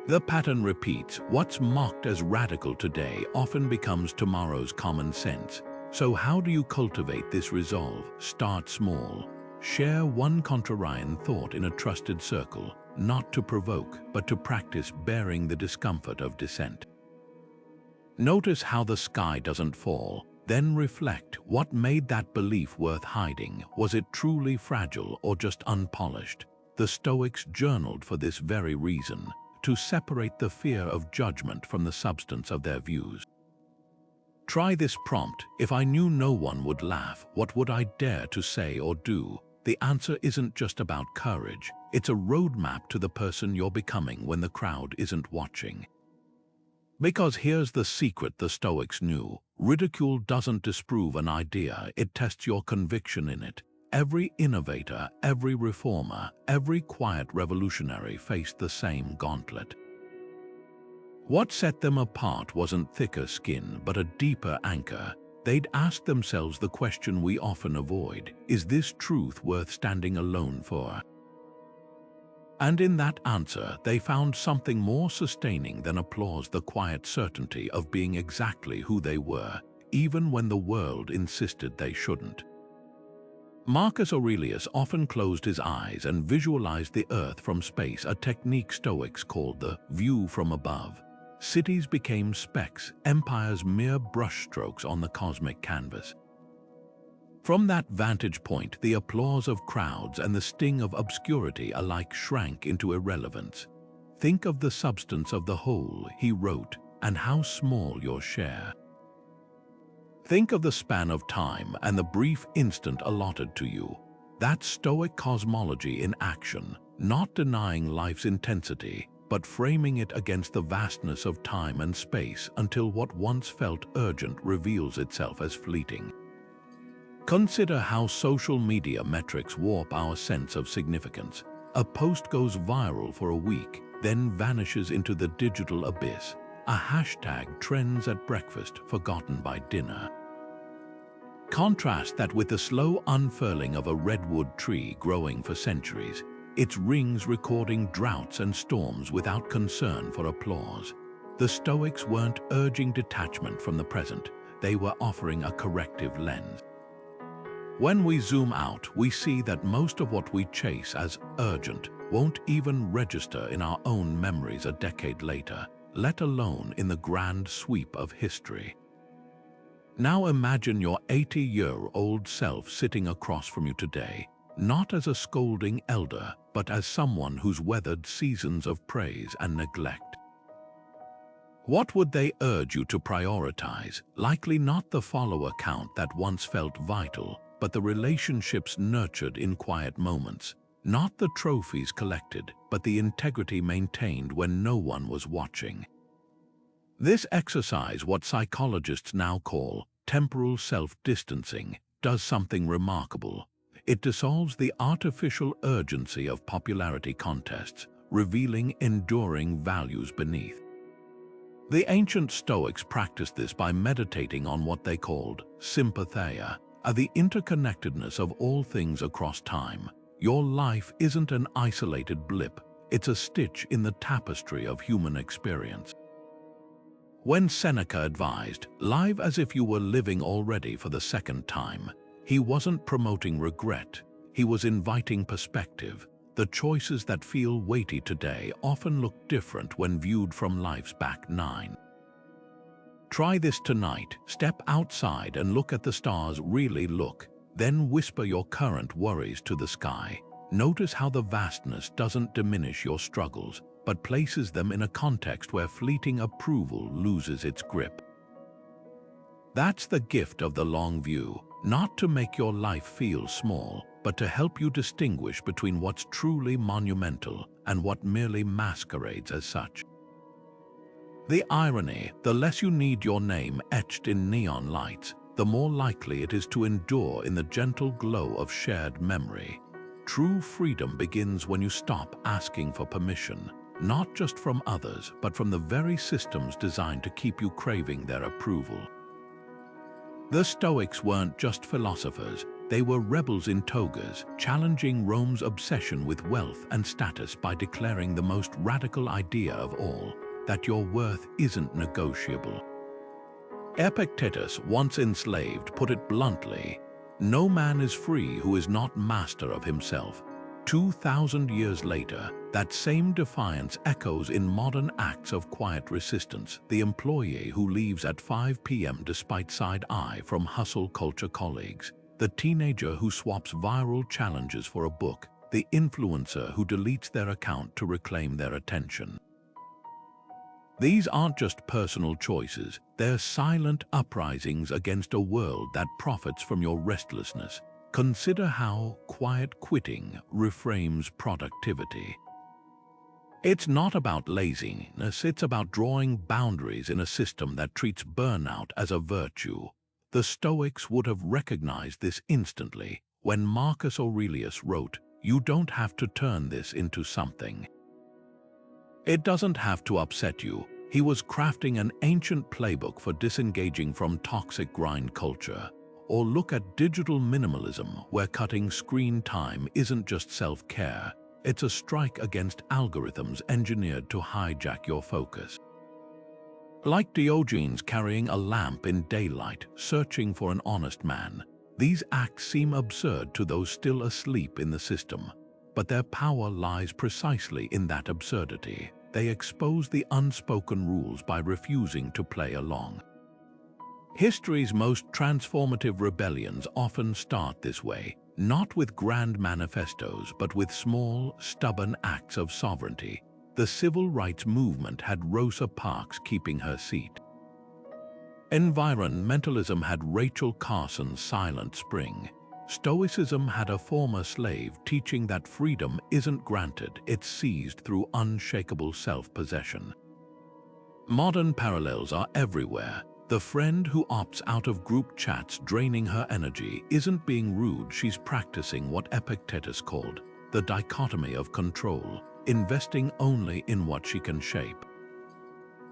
The pattern repeats. What's mocked as radical today often becomes tomorrow's common sense. So how do you cultivate this resolve? Start small. Share one contrarian thought in a trusted circle, not to provoke, but to practice bearing the discomfort of dissent. Notice how the sky doesn't fall, then reflect what made that belief worth hiding. Was it truly fragile or just unpolished? The Stoics journaled for this very reason, to separate the fear of judgment from the substance of their views. Try this prompt. If I knew no one would laugh, what would I dare to say or do? The answer isn't just about courage. It's a roadmap to the person you're becoming when the crowd isn't watching. Because here's the secret the Stoics knew. Ridicule doesn't disprove an idea, it tests your conviction in it. Every innovator, every reformer, every quiet revolutionary faced the same gauntlet. What set them apart wasn't thicker skin, but a deeper anchor. They'd ask themselves the question we often avoid: is this truth worth standing alone for? And in that answer, they found something more sustaining than applause: the quiet certainty of being exactly who they were, even when the world insisted they shouldn't. Marcus Aurelius often closed his eyes and visualized the earth from space, a technique Stoics called the view from above. Cities became specks, empires mere brushstrokes on the cosmic canvas. From that vantage point, the applause of crowds and the sting of obscurity alike shrank into irrelevance. Think of the substance of the whole, he wrote, and how small your share. Think of the span of time and the brief instant allotted to you. That's Stoic cosmology in action, not denying life's intensity, but framing it against the vastness of time and space until what once felt urgent reveals itself as fleeting. Consider how social media metrics warp our sense of significance. A post goes viral for a week, then vanishes into the digital abyss. A hashtag trends at breakfast, forgotten by dinner. Contrast that with the slow unfurling of a redwood tree growing for centuries, its rings recording droughts and storms without concern for applause. The Stoics weren't urging detachment from the present, they were offering a corrective lens. When we zoom out, we see that most of what we chase as urgent won't even register in our own memories a decade later, let alone in the grand sweep of history. Now imagine your 80-year-old self sitting across from you today, not as a scolding elder, but as someone who's weathered seasons of praise and neglect. What would they urge you to prioritize? Likely not the follower count that once felt vital, but the relationships nurtured in quiet moments. Not the trophies collected, but the integrity maintained when no one was watching. This exercise, what psychologists now call temporal self-distancing, does something remarkable. It dissolves the artificial urgency of popularity contests, revealing enduring values beneath. The ancient Stoics practiced this by meditating on what they called sympatheia, the interconnectedness of all things across time. Your life isn't an isolated blip, it's a stitch in the tapestry of human experience. When Seneca advised, "Live as if you were living already for the second time," he wasn't promoting regret, he was inviting perspective. The choices that feel weighty today often look different when viewed from life's back nine. Try this tonight. Step outside and look at the stars. Really look. Then whisper your current worries to the sky. Notice how the vastness doesn't diminish your struggles, but places them in a context where fleeting approval loses its grip. That's the gift of the long view, not to make your life feel small, but to help you distinguish between what's truly monumental and what merely masquerades as such. The irony: the less you need your name etched in neon lights, the more likely it is to endure in the gentle glow of shared memory. True freedom begins when you stop asking for permission, not just from others, but from the very systems designed to keep you craving their approval. The Stoics weren't just philosophers, they were rebels in togas, challenging Rome's obsession with wealth and status by declaring the most radical idea of all, that your worth isn't negotiable. Epictetus, once enslaved, put it bluntly, "No man is free who is not master of himself." 2,000 years later, that same defiance echoes in modern acts of quiet resistance. The employee who leaves at 5 p.m. despite side-eye from hustle culture colleagues, the teenager who swaps viral challenges for a book, the influencer who deletes their account to reclaim their attention. These aren't just personal choices, they're silent uprisings against a world that profits from your restlessness. Consider how quiet quitting reframes productivity. It's not about laziness, it's about drawing boundaries in a system that treats burnout as a virtue. The Stoics would have recognized this instantly when Marcus Aurelius wrote, "You don't have to turn this into something. It doesn't have to upset you." He was crafting an ancient playbook for disengaging from toxic grind culture. Or look at digital minimalism, where cutting screen time isn't just self-care, it's a strike against algorithms engineered to hijack your focus. Like Diogenes carrying a lamp in daylight, searching for an honest man, these acts seem absurd to those still asleep in the system, but their power lies precisely in that absurdity. They expose the unspoken rules by refusing to play along. History's most transformative rebellions often start this way, not with grand manifestos, but with small, stubborn acts of sovereignty. The civil rights movement had Rosa Parks keeping her seat. Environmentalism had Rachel Carson's Silent Spring. Stoicism had a former slave teaching that freedom isn't granted, it's seized through unshakable self-possession. Modern parallels are everywhere. The friend who opts out of group chats draining her energy isn't being rude, she's practicing what Epictetus called the dichotomy of control, investing only in what she can shape.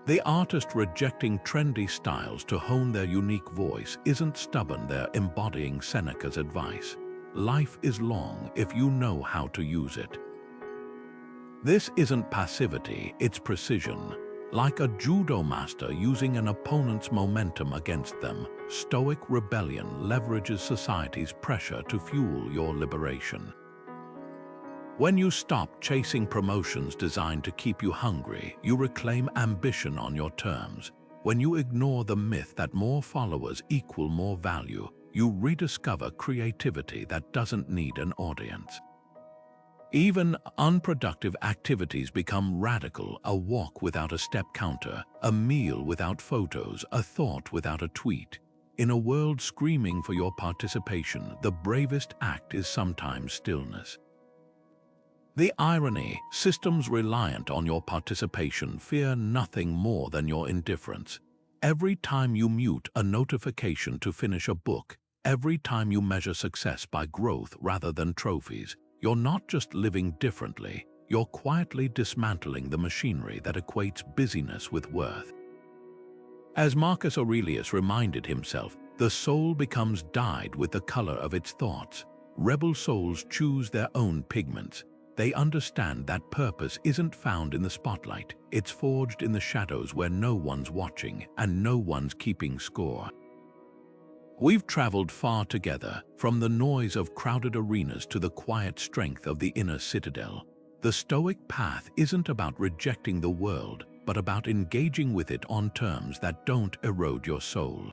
The artist rejecting trendy styles to hone their unique voice isn't stubborn, they're embodying Seneca's advice. Life is long if you know how to use it. This isn't passivity, it's precision. Like a judo master using an opponent's momentum against them, Stoic rebellion leverages society's pressure to fuel your liberation. When you stop chasing promotions designed to keep you hungry, you reclaim ambition on your terms. When you ignore the myth that more followers equal more value, you rediscover creativity that doesn't need an audience. Even unproductive activities become radical: a walk without a step counter, a meal without photos, a thought without a tweet. In a world screaming for your participation, the bravest act is sometimes stillness. The irony: systems reliant on your participation fear nothing more than your indifference. Every time you mute a notification to finish a book, every time you measure success by growth rather than trophies, you're not just living differently, you're quietly dismantling the machinery that equates busyness with worth. As Marcus Aurelius reminded himself, the soul becomes dyed with the color of its thoughts. Rebel souls choose their own pigments. They understand that purpose isn't found in the spotlight, it's forged in the shadows where no one's watching and no one's keeping score. We've traveled far together, from the noise of crowded arenas to the quiet strength of the inner citadel. The Stoic path isn't about rejecting the world, but about engaging with it on terms that don't erode your soul.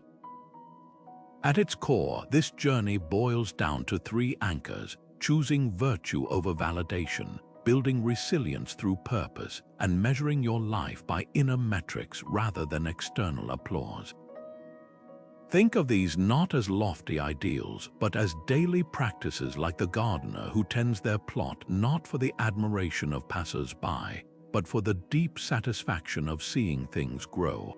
At its core, this journey boils down to 3 anchors: choosing virtue over validation, building resilience through purpose, and measuring your life by inner metrics rather than external applause. Think of these not as lofty ideals, but as daily practices, like the gardener who tends their plot not for the admiration of passers-by, but for the deep satisfaction of seeing things grow.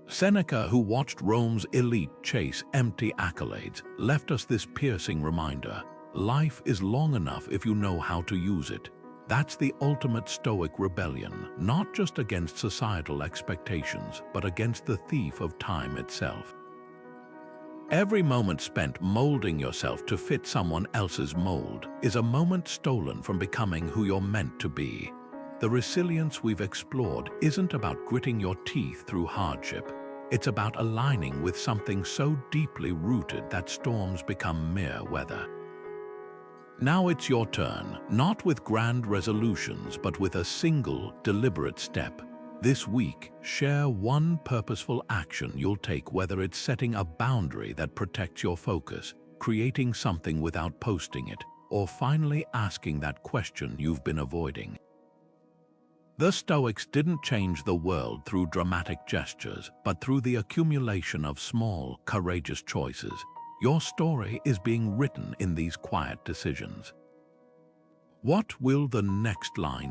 Seneca, who watched Rome's elite chase empty accolades, left us this piercing reminder: life is long enough if you know how to use it. That's the ultimate Stoic rebellion, not just against societal expectations, but against the thief of time itself. Every moment spent molding yourself to fit someone else's mold is a moment stolen from becoming who you're meant to be. The resilience we've explored isn't about gritting your teeth through hardship. It's about aligning with something so deeply rooted that storms become mere weather. Now it's your turn, not with grand resolutions, but with a single, deliberate step. This week, share one purposeful action you'll take, whether it's setting a boundary that protects your focus, creating something without posting it, or finally asking that question you've been avoiding. The Stoics didn't change the world through dramatic gestures, but through the accumulation of small, courageous choices. Your story is being written in these quiet decisions. What will the next line